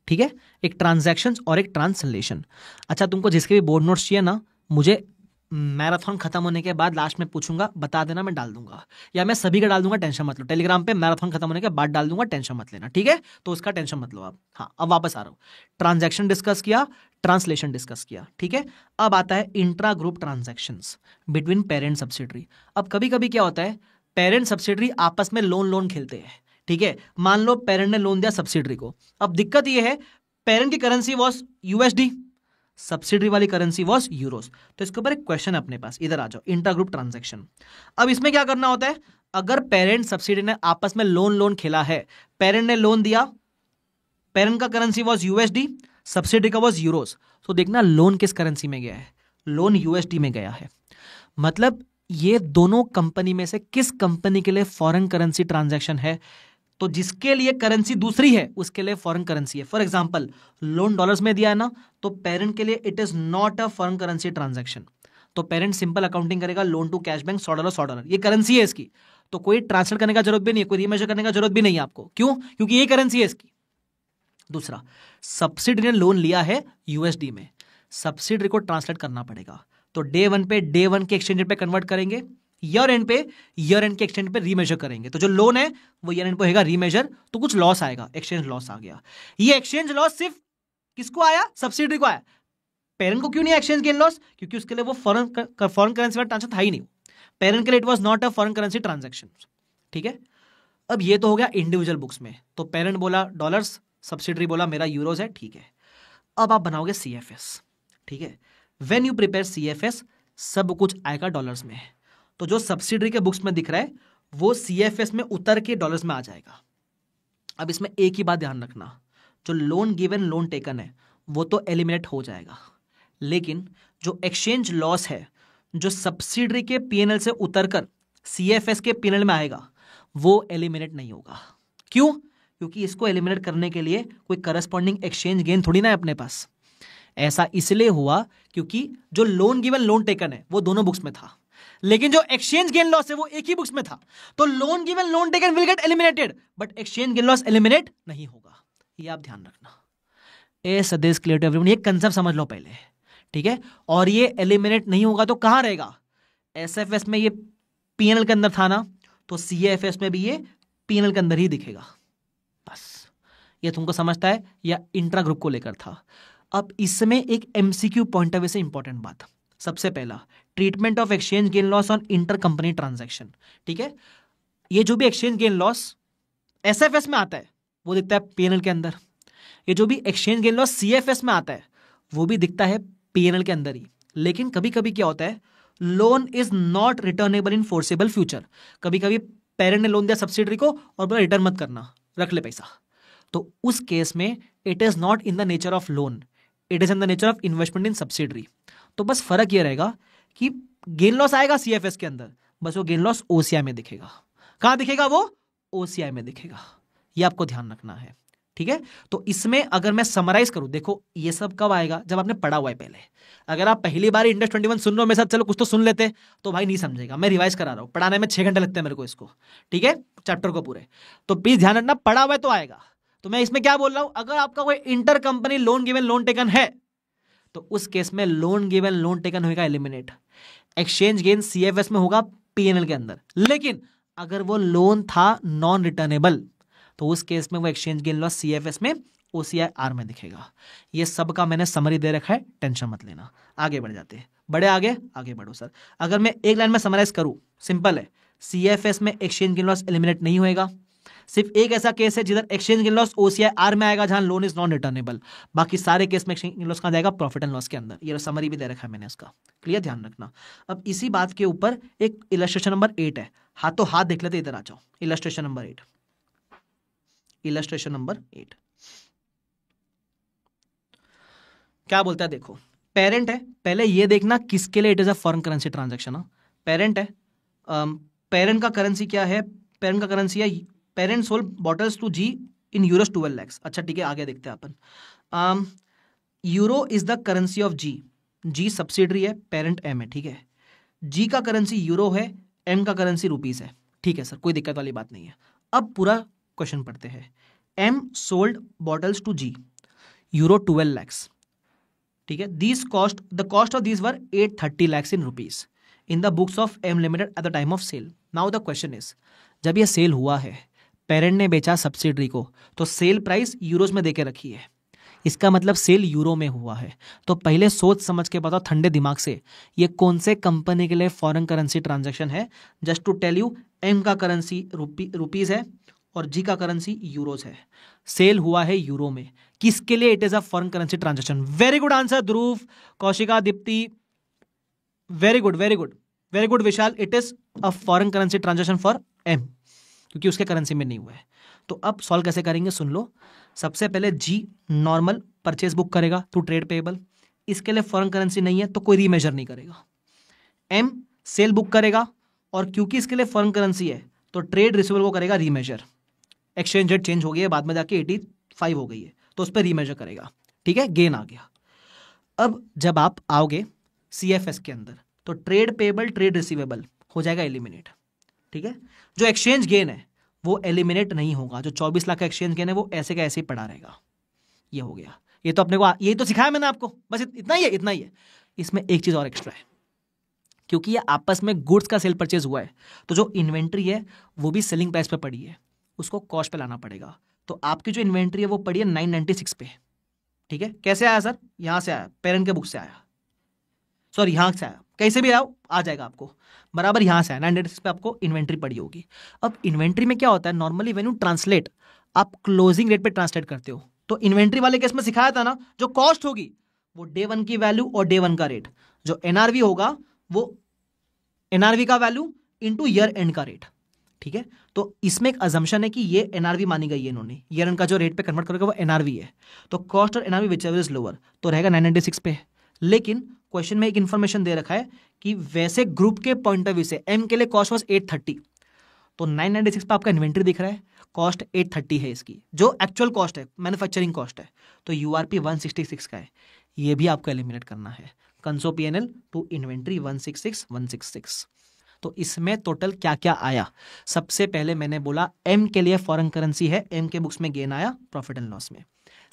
ठीक है, एक ट्रांजैक्शंस और एक ट्रांसलेशन। अच्छा तुमको जिसके भी बोर्ड नोट्स चाहिए ना, मुझे मैराथन खत्म होने के बाद लास्ट में पूछूंगा, बता देना, मैं डाल दूंगा, या मैं सभी का डाल दूंगा, टेंशन मत लो। टेलीग्राम पे मैराथन खत्म होने के बाद डाल दूंगा, टेंशन मत लेना। ठीक है, तो उसका टेंशन मत लो आप। हाँ अब वापस आ रहा हूँ। ट्रांजैक्शन डिस्कस किया, ट्रांसलेशन डिस्कस किया। ठीक है, अब आता है intra group transactions between parent subsidiary. अब कभी कभी क्या होता है, पेरेंट सब्सिडरी आपस में लोन खेलते हैं। ठीक है, मान लो पेरेंट ने लोन दिया सब्सिडरी को। अब दिक्कत यह है, पेरेंट की करेंसी वॉज यूएसडी, सब्सिडरी वाली करेंसी वॉज यूरोस। तो इसके ऊपर एक क्वेश्चन है अपने पास, इधर आ जाओ, इंट्रा ग्रुप ट्रांजैक्शन। अब इसमें क्या करना होता है, अगर पेरेंट सब्सिडरी ने आपस में लोन खेला है, पेरेंट ने लोन दिया, पेरेंट का करेंसी वॉज यूएसडी, सब्सिडरी का वॉज यूरोस, तो देखना लोन किस करेंसी में गया है, लोन यूएसडी में गया है। मतलब ये दोनों कंपनी में से किस कंपनी के लिए फॉरेन करेंसी ट्रांजैक्शन है, तो जिसके लिए करेंसी दूसरी है उसके लिए फॉरेन करेंसी है। फॉर एग्जांपल लोन डॉलर्स में दिया है ना, तो पेरेंट के लिए it is not a foreign currency transaction. तो पेरेंट सिंपल अकाउंटिंग करेगा, लोन टू कैश बैंक $100 ये करेंसी है इसकी, तो कोई ट्रांसलेट करने का जरूरत भी नहीं है, कोई रीमेजर करने का जरूरत भी नहीं है आपको। क्यों? क्योंकि ये करेंसी है इसकी। दूसरा, सब्सिडरी ने लोन लिया है यूएसडी में, सब्सिडरी को ट्रांसलेट करना पड़ेगा, तो डे वन के एक्सचेंज रेट पे कन्वर्ट करेंगे, ईयर एंड के एक्सचेंज पे रीमेजर करेंगे। तो जो लोन है वो ईयर एंड पे होगा रीमेजर, तो कुछ लॉस आएगा, एक्सचेंज लॉस आ गया। ये एक्सचेंज लॉस सिर्फ किसको आया? सब्सिडरी को आया। पेरेंट को क्यों नहीं एक्सचेंज गेन लॉस? क्योंकि उसके लिए वो फॉरेन करेंसी वाला ट्रांजेक्शन था ही नहीं, पेरेंट के लिए it was not a foreign currency transaction. ठीक है, अब ये तो हो गया इंडिविजुअल बुक्स में, तो पेरेंट बोला डॉलर्स, सब्सिडरी बोला मेरा यूरोज है। ठीक है, अब आप बनाओगे सीएफएस। ठीक है, व्हेन यू प्रिपेयर सीएफएस सब कुछ आएगा डॉलर्स में, तो जो सब्सिडरी के बुक्स में दिख रहा है वो सीएफएस में उतर के डॉलर्स में आ जाएगा। अब इसमें एक ही बात ध्यान रखना, जो लोन गिवन लोन टेकन है वो तो एलिमिनेट हो जाएगा, लेकिन जो एक्सचेंज लॉस है जो सब्सिडरी के पीएनएल से उतरकर सीएफएस के पीएनएल में आएगा वो एलिमिनेट नहीं होगा। क्यों? क्योंकि इसको एलिमिनेट करने के लिए कोई करस्पॉन्डिंग एक्सचेंज गेन थोड़ी ना है अपने पास। ऐसा इसलिए हुआ क्योंकि जो लोन गिवन लोन टेकन है वो दोनों बुक्स में था, लेकिन जो एक्सचेंज गेन लॉस है वो एक ही बुक्स में था। तो loan given loan taken will get eliminated, but exchange gain loss eliminate नहीं होगा, ये आप ध्यान रखना। ए सदेश क्लियर टू एवरीवन, ये कंसेप्ट समझ लो पहले। ठीक है, और ये एलिमिनेट नहीं होगा तो कहां रहेगा? एसएफएस में ये पीएनएल के अंदर था ना, तो सीएफएस में भी ये पीएनएल के अंदर ही दिखेगा। बस ये तुमको समझता है, या इंट्रा ग्रुप को लेकर था। अब इसमें एक एमसीक्यू पॉइंट ऑफ व्यू से इंपॉर्टेंट बात, सबसे पहला treatment of exchange gain loss on inter company transaction. ठीक है, ये जो भी एक्सचेंज गेन लॉस एसएफएस में आता है वो दिखता है पीएनएल के अंदर, ये जो भी एक्सचेंज गेन लॉस सीएफएस में आता है वो भी दिखता है पीएनएल के अंदर ही। लेकिन कभी कभी क्या होता है, loan is not returnable in forcible future. कभी कभी पेरेंट ने लोन दिया सब्सिडरी को और बोला रिटर्न मत करना, रख ले पैसा, तो उस केस में it is not in the nature of loan, it is in the nature of investment in subsidiary. तो बस फर्क ये रहेगा कि गेन लॉस आएगा सीएफएस के अंदर, बस वो गेन लॉस ओसीआई में दिखेगा। कहां दिखेगा? वो ओसीआई में दिखेगा, ये आपको ध्यान रखना है। ठीक है, तो इसमें अगर मैं समराइज करूं, देखो ये सब कब आएगा? जब आपने पढ़ा हुआ है पहले। अगर आप पहली बार इंडेक्स 21 सुन रहे हो मेरे साथ, चलो कुछ तो सुन लेते, तो भाई नहीं समझेगा, मैं रिवाइज करा रहा हूं, पढ़ाने में 6 घंटे लगते हैं मेरे को इसको। ठीक है, चैप्टर को पूरे, तो प्लीज ध्यान रखना, पढ़ा हुआ है तो आएगा। तो मैं इसमें क्या बोल रहा हूं, अगर आपका कोई inter company loan given loan taken है तो उस केस में लोन गिवन लोन टेकन होगा एलिमिनेट, एक्सचेंज गेन सीएफएस में होगा पीएनएल के अंदर। लेकिन अगर वो लोन था नॉन रिटर्नेबल तो उस केस में वो एक्सचेंज गेन लॉस सीएफएस में OCI-R में दिखेगा। ये सब का मैंने समरी दे रखा है, टेंशन मत लेना। आगे बढ़ जाते हैं, बढ़े आगे, आगे बढ़ो सर। अगर मैं एक लाइन में समराइज करूं, सिंपल है, CFS में एक्सचेंज गेन लॉस एलिमिनेट नहीं होएगा। सिर्फ एक ऐसा केस है जिधर एक्सचेंज गेन लॉस OCI-R में आएगा, जहां लोन इज नॉन रिटर्नेबल। बाकी सारे केस में एक्सचेंज गेन लॉस कहां जाएगा? प्रॉफिट एंड लॉस के अंदर। ये समरी भी दे रखा है मैंने इसका, क्लियर, ध्यान रखना। अब इसी बात के ऊपर एक इलस्ट्रेशन नंबर 8 है, हाथों हाथ देख लेते, इधर आ जाओ। इलस्ट्रेशन नंबर 8, इलस्ट्रेशन नंबर 8 क्या बोलता है देखो। पेरेंट है, पहले ये देखना किसके लिए it is a foreign currency transaction. Parent है, पेरेंट का करेंसी क्या है? पेरेंट का करेंसी है parent sold bottles to G in euros 12 lakhs। अच्छा ठीक है, आगे देखते हैं अपन। Euro is the currency of G, G subsidiary है, पेरेंट एम है, ठीक है। जी का करेंसी यूरो है, एम का करेंसी रुपीज है, ठीक है सर, कोई दिक्कत वाली बात नहीं है। अब पूरा क्वेश्चन पढ़ते हैं। M sold bottles to G, euro 12 lakhs, ठीक है। These cost, the cost of these were 830 lakhs in rupees in the books of M limited at the time of sale. Now the question is, जब ये cell हुआ है, parent ने बेचा subsidiary को, तो सेल प्राइस यूरोज में देके रखी है, इसका मतलब सेल यूरो में हुआ है। तो पहले सोच समझ के बताओ ठंडे दिमाग से, ये कौन से कंपनी के लिए फॉरेन करेंसी ट्रांजैक्शन है? Just to tell you, M का करेंसी रुपीज है और जी का करेंसी यूरोज है। सेल हुआ है यूरो में, किसके लिए? It is a foreign currency transaction. Very good answer Dhruv, Kaushika, Deepti, very good, very good, very good Vishal. It is a foreign currency transaction for M, क्योंकि उसके करेंसी में नहीं हुआ है। तो अब सॉल्व कैसे करेंगे सुन लो। सबसे पहले जी नॉर्मल परचेज बुक करेगा टू ट्रेड पेएबल, इसके लिए फॉरेन करेंसी नहीं है तो कोई रीमेजर नहीं करेगा। एम सेल बुक करेगा, और क्योंकि इसके लिए फॉरेन करेंसी है तो ट्रेड रिसीवेबल को करेगा रीमेजर। एक्सचेंज रेट चेंज हो गई है, बाद में जाके 85 हो गई है, तो उस पर रीमेजर करेगा, ठीक है, गेन आ गया। अब जब आप आओगे CFS के अंदर, तो ट्रेड पेएबल ट्रेड रिसीवेबल हो जाएगा एलिमिनेट, ठीक है। जो एक्सचेंज गेन है वो एलिमिनेट नहीं होगा, जो 24 लाख का एक्सचेंज गेन है वो ऐसे का ऐसे ही पड़ा रहेगा। ये हो गया, ये तो अपने को, यही तो सिखाया मैंने आपको, बस इतना ही है, इतना ही है। इसमें एक चीज और एक्स्ट्रा है, क्योंकि ये आपस में गुड्स का सेल परचेज हुआ है, तो जो इन्वेंट्री है वो भी सेलिंग प्राइस पे पड़ी है, उसको कॉस्ट पे लाना पड़ेगा। तो आपकी जो इन्वेंट्री है वो पड़ी है 996 पे, ठीक है। कैसे आया सर? यहां से आया, पेरेंट के बुक से आया, सॉरी यहां से आया, कैसे भी आओ आ जाएगा आपको, बराबर यहां से आया 996 पे आपको इन्वेंट्री पड़ी होगी। अब इन्वेंट्री में क्या होता है, नॉर्मली व्हेन यू ट्रांसलेट, आप क्लोजिंग रेट पे ट्रांसलेट करते हो। तो इन्वेंट्री वाले केस में सिखाया था ना, जो कॉस्ट होगी वो डे 1 की वैल्यू और डे 1 का रेट, जो एनआरवी होगा वो एनआरवी का वैल्यू इंटू ईयर एंड का रेट, ठीक है। तो इसमें एक अजम्पशन है कि ये एनआरवी मानी गई है इन्होंने, ईयर एंड का जो रेट पे कन्वर्ट करोगे वो एनआरवी है, तो कॉस्ट और NRV which ever is lower तो रहेगा 996 पे। लेकिन क्वेश्चन में एक इंफॉर्मेशन दे रखा है कि वैसे ग्रुप के पॉइंट ऑफ व्यू से एम के लिए कॉस्ट वाज 830, तो 996 पे आपका इन्वेंट्री दिख रहा है, कॉस्ट 830 है इसकी, जो एक्चुअल कॉस्ट है, मैन्युफैक्चरिंग कॉस्ट है, तो यूआरपी 166 का है, ये भी आपको एलिमिनेट करना है। कंसो पीएनएल टू इन्वेंट्री 166। तो इसमें टोटल क्या क्या आया? सबसे पहले मैंने बोला एम के लिए फॉरेन करेंसी है, एम के बुक्स में गेन आया प्रॉफिट एंड लॉस में।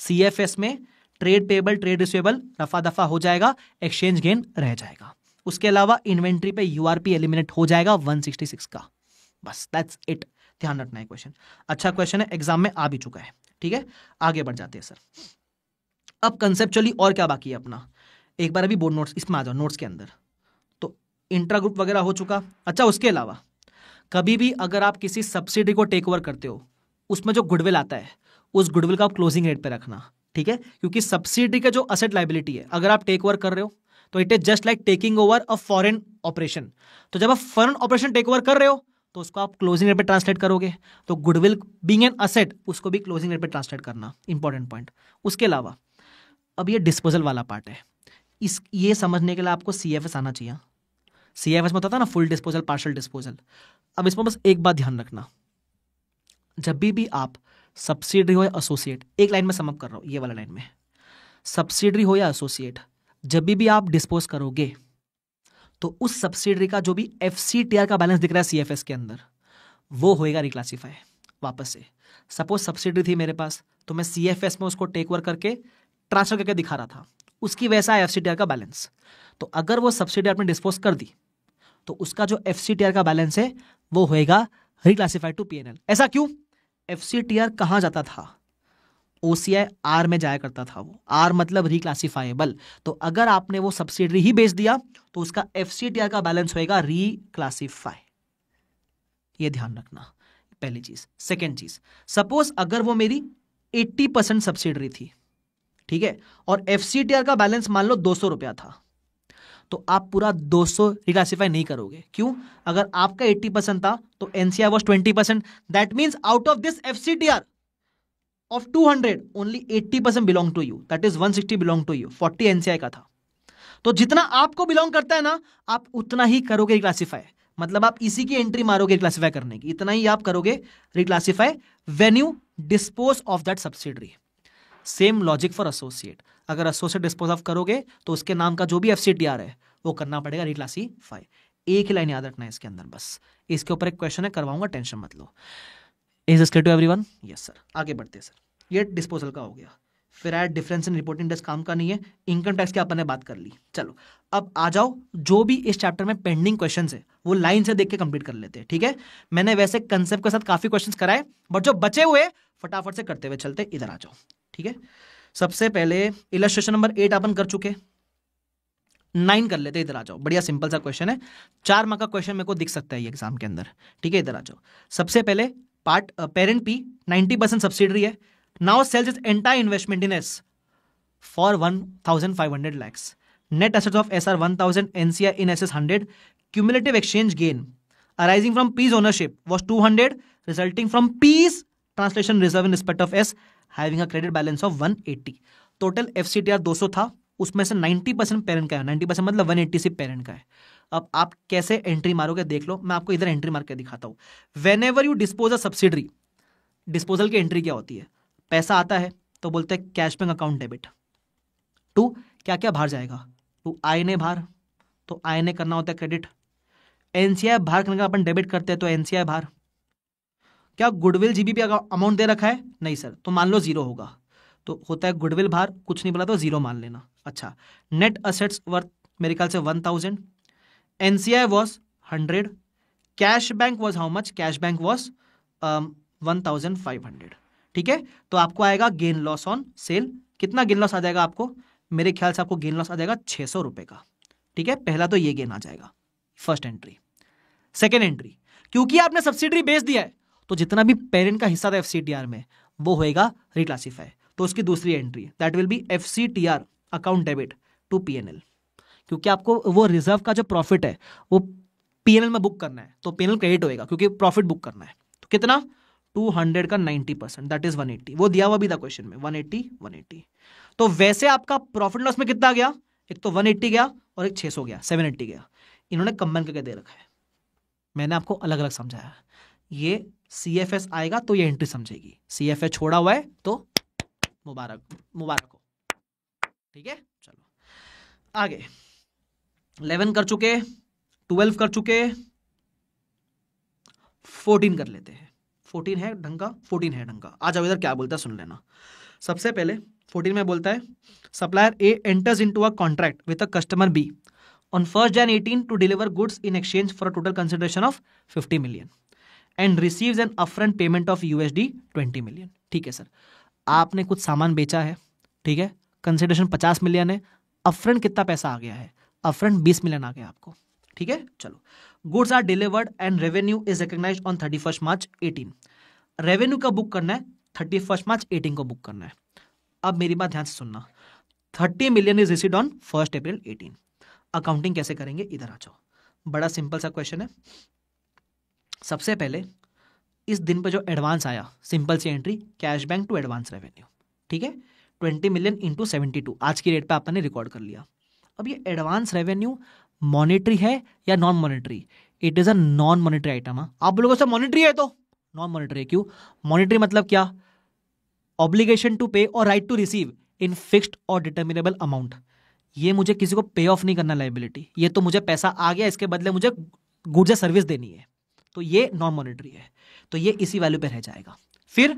CFS में ट्रेड पेएबल ट्रेड रिसीवेबल रफा दफा हो जाएगा, एक्सचेंज गेन रह जाएगा। उसके अलावा इन्वेंट्री पे यूआरपी एलिमिनेट हो जाएगा 166 का, बस दैट्स इट। ध्यान रखना है क्वेश्चन, अच्छा क्वेश्चन है, एग्जाम में आ भी चुका है, ठीक है। आगे बढ़ जाते हैं सर। अब कंसेप्चुअली और क्या बाकी है अपना, एक बार अभी बोर्ड नोट्स इसमें आ जाओ, नोट्स के अंदर। तो इंट्रा ग्रुप वगैरह हो चुका। अच्छा उसके अलावा कभी भी अगर आप किसी सब्सिडी को टेक ओवर करते हो, उसमें जो गुडविल आता है उस गुडविल का आप क्लोजिंग रेट पे रखना, ठीक है। क्योंकि सब्सिडी का जो असेट लाइबिलिटी है, अगर आप टेक ओवर कर रहे हो तो it is just like taking over a foreign operation. तो जब आप फॉरेन ऑपरेशन टेक ओवर कर रहे हो तो उसको आप क्लोजिंग रेट पे ट्रांसलेट करोगे, तो गुडविल बीइंग एन असेट उसको भी क्लोजिंग रेट पे ट्रांसलेट करना, इंपॉर्टेंट पॉइंट। उसके अलावा अब ये डिस्पोजल वाला पार्ट है, ये समझने के लिए आपको CFS आना चाहिए। CFS में होता था ना फुल डिस्पोजल, पार्शियल डिस्पोजल। अब इसमें बस एक बात ध्यान रखना, जब भी आप सब्सिडरी हो या एसोसिएट, एक लाइन में सम अप कर रहा हूं, ये वाला लाइन में, सब्सिडरी हो या एसोसिएट, जब भी आप डिस्पोज करोगे तो उस सब्सिडरी का जो भी FCTR का बैलेंस दिख रहा है CFS के अंदर, वो होएगा रिक्लासीफाई वापस से। सपोज सब्सिडरी थी मेरे पास, तो मैं CFS में उसको टेक ओवर करके ट्रांसफर करके दिखा रहा था, उसकी वैसा है FCTR का बैलेंस। तो अगर वो सब्सिडी आपने डिस्पोज कर दी तो उसका जो FCTR का बैलेंस है वो होएगा रिक्लासिफाइड टू PNL। ऐसा क्यों? FCTR कहां जाता था? OCI आर में जाया करता था, वो आर मतलब रिक्लासिफाइबल। तो अगर आपने वो सब्सिडरी ही बेच दिया तो उसका FCTR का बैलेंस होएगा रिक्लासिफाई। ये ध्यान रखना, पहली चीज। सेकेंड चीज, सपोज अगर वो मेरी 80% सब्सिडरी थी, ठीक है, और FCTR का बैलेंस मान लो 200 रुपया था, तो आप पूरा 200 रिक्लासिफाई नहीं करोगे। क्यों? अगर आपका 80% था तो NCI was 20%, that means out of this FCTR of 200 only 80% belong to you, that is 160 belong to you, 40 NCI का था। तो जितना आपको बिलोंग करता है ना, आप उतना ही करोगे रिक्लासिफाई। मतलब आप इसी की एंट्री मारोगे रिक्लासिफाई करने की, इतना ही आप करोगे reclassify when you dispose of that subsidiary. Same logic for associate, अगर एसोसिएट डिस्पोज ऑफ करोगे तो उसके नाम का जो भी FCTR है वो करना पड़ेगा रिक्लासिफाई। एक ही लाइन याद रखना है इसके अंदर बस। इसके ऊपर एक क्वेश्चन है, करवाऊंगा, टेंशन मत लो। Is this clear to everyone? Yes sir. आगे बढ़ते हैं सर, ये डिस्पोजल का हो गया। फिर add difference in reporting days काम का नहीं है, इनकम टैक्स की अपन ने बात कर ली। चलो अब आ जाओ, जो भी इस चैप्टर में पेंडिंग क्वेश्चंस है वो लाइन से देख के कंप्लीट कर लेते हैं, ठीक है। मैंने वैसे कंसेप्ट के साथ काफी क्वेश्चंस कराए, बट जो बचे हुए फटाफट से करते हुए चलते। इधर आ जाओ, ठीक है। सबसे पहले इलस्ट्रेशन नंबर 8 अपन कर चुके, 9 कर लेते। इधर आ जाओ, बढ़िया सिंपल सा क्वेश्चन है, 4 मार्क का क्वेश्चन मेरे को दिख सकता है ये एग्जाम के अंदर, ठीक है। इधर आ जाओ। सबसे पहले पार्ट पेरेंट P 90% सब्सिडरी है, now sells its entire investment in S for 1500 lakhs, net assets of SR 1000, NCI in SS 100, cumulative exchange gain arising from P's ownership was 200, resulting from P's translation reserve in respect of S having a credit balance of 180. Total FCTR 200 था, उसमें से 90% parent का है, 90% मतलब 180 सिर्फ parent का है। अब आप कैसे एंट्री मारोगे देख लो, मैं आपको इधर एंट्री मार के दिखाता हूं। Whenever you dispose a subsidiary, disposal की एंट्री क्या होती है? पैसा आता है तो बोलते हैं cash bank account debit to क्या क्या बाहर जाएगा, टू INA बाहर, तो INA करना होता है क्रेडिट। NCI बाहर करने का अपन डेबिट करते हैं तो NCI बाहर। क्या गुडविल GBP अमाउंट दे रखा है? नहीं सर, तो मान लो जीरो होगा, तो होता है गुडविल बाहर, कुछ नहीं बोला तो जीरो मान लेना। अच्छा, नेट असेट्स वर्थ मेरे ख्याल से 1000, NCI was 100, cash bank was how much? Cash bank was 1500, ठीक है। तो आपको आएगा गेन लॉस ऑन सेल, कितना गेन लॉस आ जाएगा आपको? मेरे ख्याल से आपको गेन लॉस आ जाएगा 600 रुपए का, ठीक है। पहला तो ये गेन आ जाएगा, फर्स्ट एंट्री। सेकेंड एंट्री, क्योंकि आपने सब्सिडरी बेच दिया है तो जितना भी पेरेंट का हिस्सा था FCTR में वो होएगा रिक्लासिफाई, तो उसकी दूसरी entry that will be FCTR account debit to PNL, क्योंकि आपको वो रिजर्व का जो प्रॉफिट है वो PNL में बुक करना है, तो PNL क्रेडिट होएगा क्योंकि प्रॉफिट बुक करना है। तो कितना? 200 का 90% दैट इज 180, वो दिया हुआ भी था क्वेश्चन में, 180। तो वैसे आपका प्रॉफिट लॉस में कितना गया? एक तो 180 गया और एक 600 गया, 780 गया। इन्होंने कंबाइन करके दे रखा है, मैंने आपको अलग अलग समझाया। ये CFS आएगा तो ये एंट्री समझेगी, CFS छोड़ा हुआ है तो मुबारक हो, ठीक है। चलो आगे, 11 कर चुके, 12 कर चुके, 14 कर लेते हैं। 14 है ढंग का, 14 है ढंग का। आ जाओ इधर, क्या बोलता है सुन लेना। सबसे पहले 14 में बोलता है supplier A enters into a contract with a customer B on 1st Jan 18 to deliver goods in exchange for a total consideration of 50 million and receives an upfront payment of USD 20 million। ठीक है sir, आपने कुछ सामान बेचा है, ठीक है, consideration 50 million है, अपफ्रंट कितना पैसा आ गया है? अपफ्रंट 20 मिलियन आ गया आपको, ठीक है। चलो, goods are delivered and revenue is recognised on 31 March 18। Revenue का बुक करना है 31 मार्च 18 को बुक करना है। अब मेरी बात ध्यान से सुनना, 30 million is received on 1 April 18। Accounting कैसे करेंगे? इधर आ जाओ, बड़ा सिंपल सा क्वेश्चन है। सबसे पहले इस दिन पे जो एडवांस आया, सिंपल सी entry, cash bank to advance revenue, ठीक है, 20 मिलियन इंटू 72 आज की रेट पे आपने रिकॉर्ड कर लिया। अब ये एडवांस रेवेन्यू मॉनेटरी है या non monetary? It is a non monetary item. आप लोगों से मॉनेटरी है तो नॉन मॉनेटरी है। क्यों मॉनेटरी? मतलब क्या? ऑब्लिगेशन टू पे और right to receive in fixed और डिटर्मिनेबल अमाउंट। ये मुझे किसी को पे ऑफ नहीं करना लायबिलिटी, ये तो मुझे पैसा आ गया, इसके बदले मुझे गुड्स या सर्विस देनी है, तो ये नॉन मॉनेटरी है, तो ये इसी वैल्यू पे रह जाएगा। फिर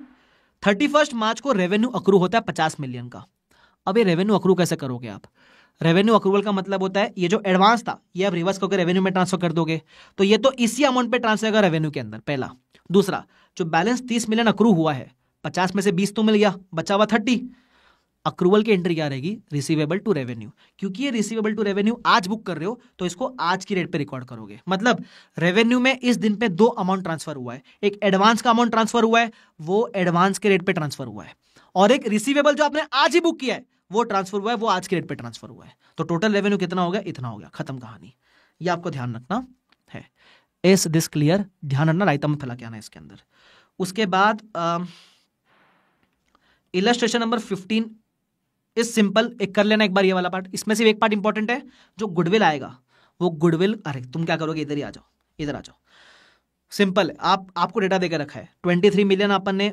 31 मार्च को रेवेन्यू अक्रू होता है 50 मिलियन का। अब ये रेवेन्यू अक्रू कैसे करोगे आप? रेवेन्यू अक्रूवल का मतलब होता है ये जो एडवांस था ये आप रिवर्स करके रेवेन्यू में ट्रांसफर कर दोगे, तो ये तो इसी अमाउंट पे ट्रांसफर होगा रेवेन्यू के अंदर, पहला। दूसरा, जो बैलेंस 30 मिलियन अक्रू हुआ है 50 में से 20 तो मिल गया, बचा हुआ 30। अक्रूवल की एंट्री क्या रहेगी? Receivable to revenue. क्योंकि ये रिसीवेबल टू रेवेन्यू आज बुक कर रहे हो तो इसको आज की रेट पे रिकॉर्ड करोगे। मतलब रेवेन्यू में इस दिन पे 2 अमाउंट ट्रांसफर हुआ है, एक एडवांस का अमाउंट ट्रांसफर हुआ है, वो एडवांस के रेट पे ट्रांसफर हुआ है, और एक रिसीवेबल जो आपने आज ही बुक किया है वो ट्रांसफर हुआ है, वो आज के रेट पे ट्रांसफर हुआ है। तो टोटल रेवेन्यू कितना हो गया? इतना हो गया, खत्म कहानी। ये आपको ध्यान रखना है। Is this clear? ध्यान रखना, रायता में फैला के आना इसके अंदर। उसके बाद इलस्ट्रेशन नंबर 15 इज सिंपल। एक कर लेना एक बार ये वाला पार्ट। इसमें सिर्फ एक पार्ट इंपॉर्टेंट है, जो गुडविल आएगा वो गुडविल, अरे तुम क्या करोगे, इधर ही आ जाओ, इधर आ जाओ। सिंपल है, आपको डेटा देकर रखा है 23 मिलियन अपन ने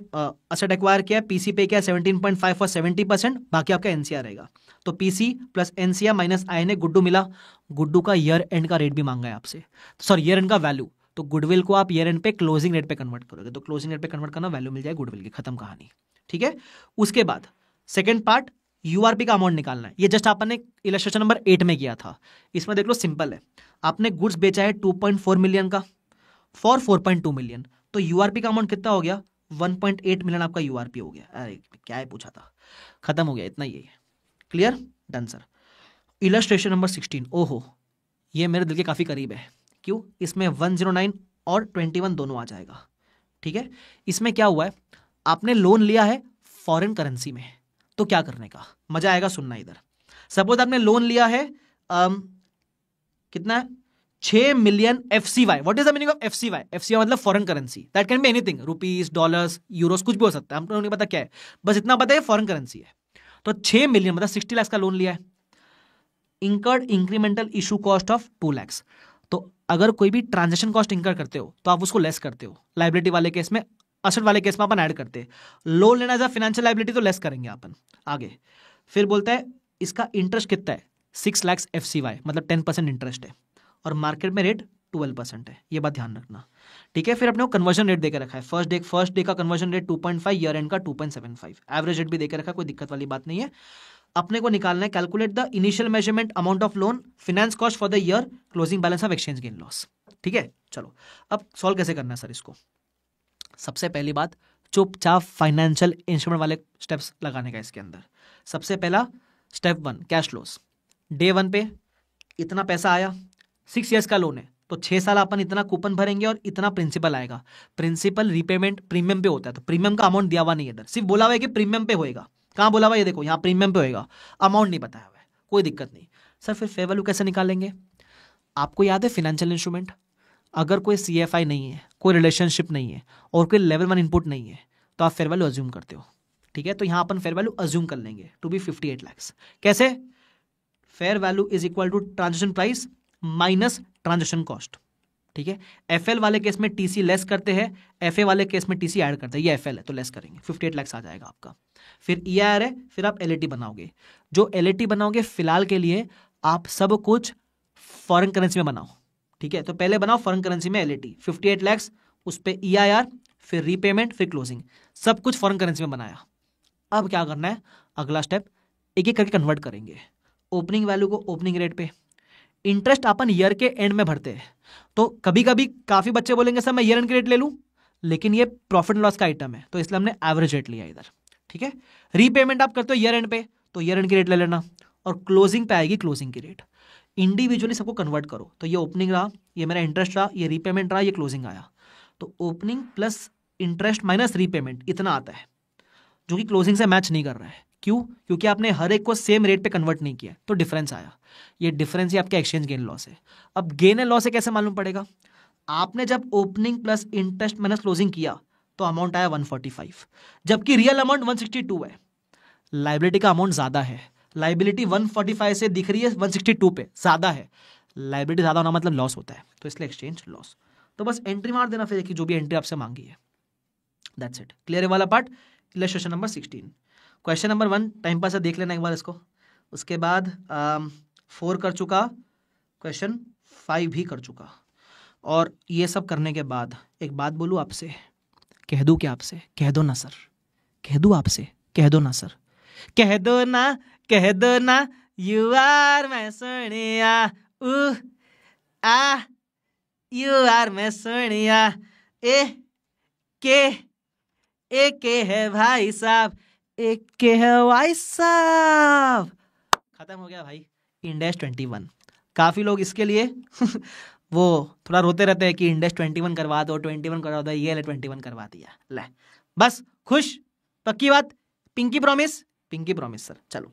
असेट एक्वायर किया, पीसी पे किया 17.5 और 70%, बाकी आपका एनसीआर रहेगा। तो PC plus NCR minus INA Guddu मिला। गुड्डू का ईयर एंड का रेट भी मांगा है आपसे, सॉरी ईयर एंड का वैल्यू। तो गुडविल को आप ईयर एंड पे क्लोजिंग रेट पे कन्वर्ट करोगे, तो क्लोजिंग रेट पे कन्वर्ट करना, वैल्यू मिल जाए गुडविल की, खत्म कहानी। ठीक है। उसके बाद सेकेंड पार्ट, यूआरपी का अमाउंट निकालना है। ये जस्ट आपने इलस्ट्रेशन नंबर 8 में किया था। इसमें देख लो सिंपल है, आपने गुड्स बेचा है 2.4 मिलियन का फॉर 4.2 मिलियन, तो यूआरपी का अमाउंट कितना हो गया? 1.8 मिलियन आपका यूआरपी हो गया। अरे क्या है पूछा था, खत्म हो गया, इतना ही है। Clear? Done sir. Illustration number 16, ओहो ये मेरे दिल के काफी करीब है। क्यों? इसमें 109 और 21 दोनों आ जाएगा। ठीक है। इसमें क्या हुआ है, आपने लोन लिया है फॉरेन करेंसी में, तो क्या करने का, मजा आएगा सुनना इधर। सपोज आपने लोन लिया है कितना है? 6 million FCY। What is the meaning of FCY? FCY मतलब foreign currency, that can be anything, rupees, dollars, Euros, कुछ भी हो सकता है, हमको नहीं पता क्या है, बस इतना पता है फॉरेन करेंसी है। तो 6 मिलियन मतलब 60 लाख का लोन लिया है। Incurred incremental issue cost of 2 lakh. तो अगर कोई भी ट्रांजेक्शन कॉस्ट इंकर करते हो तो आप उसको लेस करते हो। लाइबिलिटी वाले केस में, असेट वाले केस में अपन ऐड करते हैं। लोन लेना एज फाइनेंशियल लाइबिलिटी तो लेस करेंगे अपन आगे। फिर बोलता है इसका इंटरेस्ट कितना है? 6 लाख FCY मतलब 10% इंटरेस्ट है, और मार्केट में रेट 12% है। ये बात ध्यान रखना। ठीक है। फिर अपने को कन्वर्जन रेट देकर रखा है, फर्स्ट डे का कन्वर्जन रेट 2.5, ईयर एंड का 2.75, एवरेज रेट भी देकर रखा है, कोई दिक्कत वाली बात नहीं है। अपने को निकालना है, calculate the initial measurement amount of loan, finance cost for the year, closing balance of exchange gain loss. ठीक है। चलो अब सॉल्व कैसे करना है सर इसको। सबसे पहली बात, चुपचाप फाइनेंशियल इंस्ट्रूमेंट वाले स्टेप्स लगाने का इसके अंदर। सबसे पहला स्टेप 1, कैश फ्लोस। डे 1 पे इतना पैसा आया, 6 ईयर्स का लोन है, तो 6 साल अपन इतना कूपन भरेंगे और इतना प्रिंसिपल आएगा। प्रिंसिपल रीपेमेंट प्रीमियम पे होता है, तो प्रीमियम का अमाउंट दिया हुआ नहीं है इधर, सिर्फ बोला हुआ है कि प्रीमियम पे होएगा। कहाँ बोला हुआ है? ये देखो यहाँ प्रीमियम पे होएगा, अमाउंट नहीं बताया हुआ है, कोई दिक्कत नहीं। सर फिर फेयर वैल्यू कैसे निकालेंगे? आपको याद है फाइनेंशियल इंस्ट्रूमेंट, अगर कोई CFI नहीं है, कोई रिलेशनशिप नहीं है और कोई लेवल 1 इनपुट नहीं है, तो आप फेयर वैल्यू अज्यूम करते हो। ठीक है। तो यहाँ अपन फेयर वैल्यू अज्यूम कर लेंगे टू बी 58 लाख। कैसे? Fair value is equal to transaction price minus transaction cost. ठीक है। FL वाले केस में TC लेस करते हैं, FA वाले केस में TC ऐड करते हैं। ये FL है तो लेस करेंगे, 58 लाख आ जाएगा आपका। फिर EIR है, फिर आप LAT बनाओगे। जो LAT बनाओगे फिलहाल के लिए आप सब कुछ फॉरेन करेंसी में बनाओ। ठीक है। तो पहले बनाओ फॉरेन करेंसी में LAT 58 लाख, उस पर EIR, फिर रीपेमेंट, फिर क्लोजिंग, सब कुछ फॉरेन करेंसी में बनाया। अब क्या करना है, अगला स्टेप एक एक करके कन्वर्ट करेंगे। ओपनिंग वैल्यू को ओपनिंग रेट पे, इंटरेस्ट अपन ईयर के एंड में भरते हैं। तो कभी कभी काफी बच्चे बोलेंगे सर मैं ईयर एंड के रेट ले लूं, लेकिन ये प्रॉफिट एंड लॉस का आइटम है तो इसलिए हमने एवरेज रेट लिया इधर। ठीक है। रीपेमेंट आप करते हो ईयर एंड पे, तो ईयर एंड की रेट ले लेना, और क्लोजिंग पे आएगी क्लोजिंग की रेट। इंडिविजुअली सबको कन्वर्ट करो, तो ये ओपनिंग रहा, ये मेरा इंटरेस्ट रहा, ये रीपेमेंट रहा, ये क्लोजिंग आया। तो opening plus interest minus repayment इतना आता है, जो कि क्लोजिंग से मैच नहीं कर रहा है। क्यों? क्योंकि आपने हर एक को सेम रेट पे कन्वर्ट नहीं किया, तो डिफरेंस आया। ये डिफरेंस ही आपका एक्सचेंज गेन लॉस है। अब गेन एंड लॉस से कैसे मालूम पड़ेगा? आपने जब opening plus interest minus closing किया तो अमाउंट आया 145, जबकि रियल अमाउंट 162 है। लाइबिलिटी का अमाउंट ज्यादा है, लाइबिलिटी 145 से दिख रही है 162 पे, ज्यादा है। लाइबिलिटी ज्यादा होना मतलब लॉस होता है, तो इसलिए एक्सचेंज लॉस। तो बस एंट्री मार देना फिर, जो भी एंट्री आपसे मांगी है। That's it. क्लियर है वाला part. Illustration number 16। Question number 1 time pass से देख लेना एक बार इसको। उसके बाद 4 कर चुका, क्वेश्चन 5 भी कर चुका। और ये सब करने के बाद एक बात बोलूँ आपसे, कह दूँ क्या आपसे? कह दो ना सर, कह दूँ आपसे, कह दो ना सर, कह दो ना, कह दो ना, यू आर मैं सोनिया, आ यू आर मैं सोनिया, ए के एक के है भाई साहब, एक के है भाई साहब। खत्म हो गया भाई, इंडेक्स 21। काफी लोग इसके लिए वो थोड़ा रोते रहते हैं कि इंडेक्स 21 करवा दो, 21 करवा दो, ये ले 21 करवा दिया, ले बस खुश, पक्की बात, pinky promise, pinky promise sir. चलो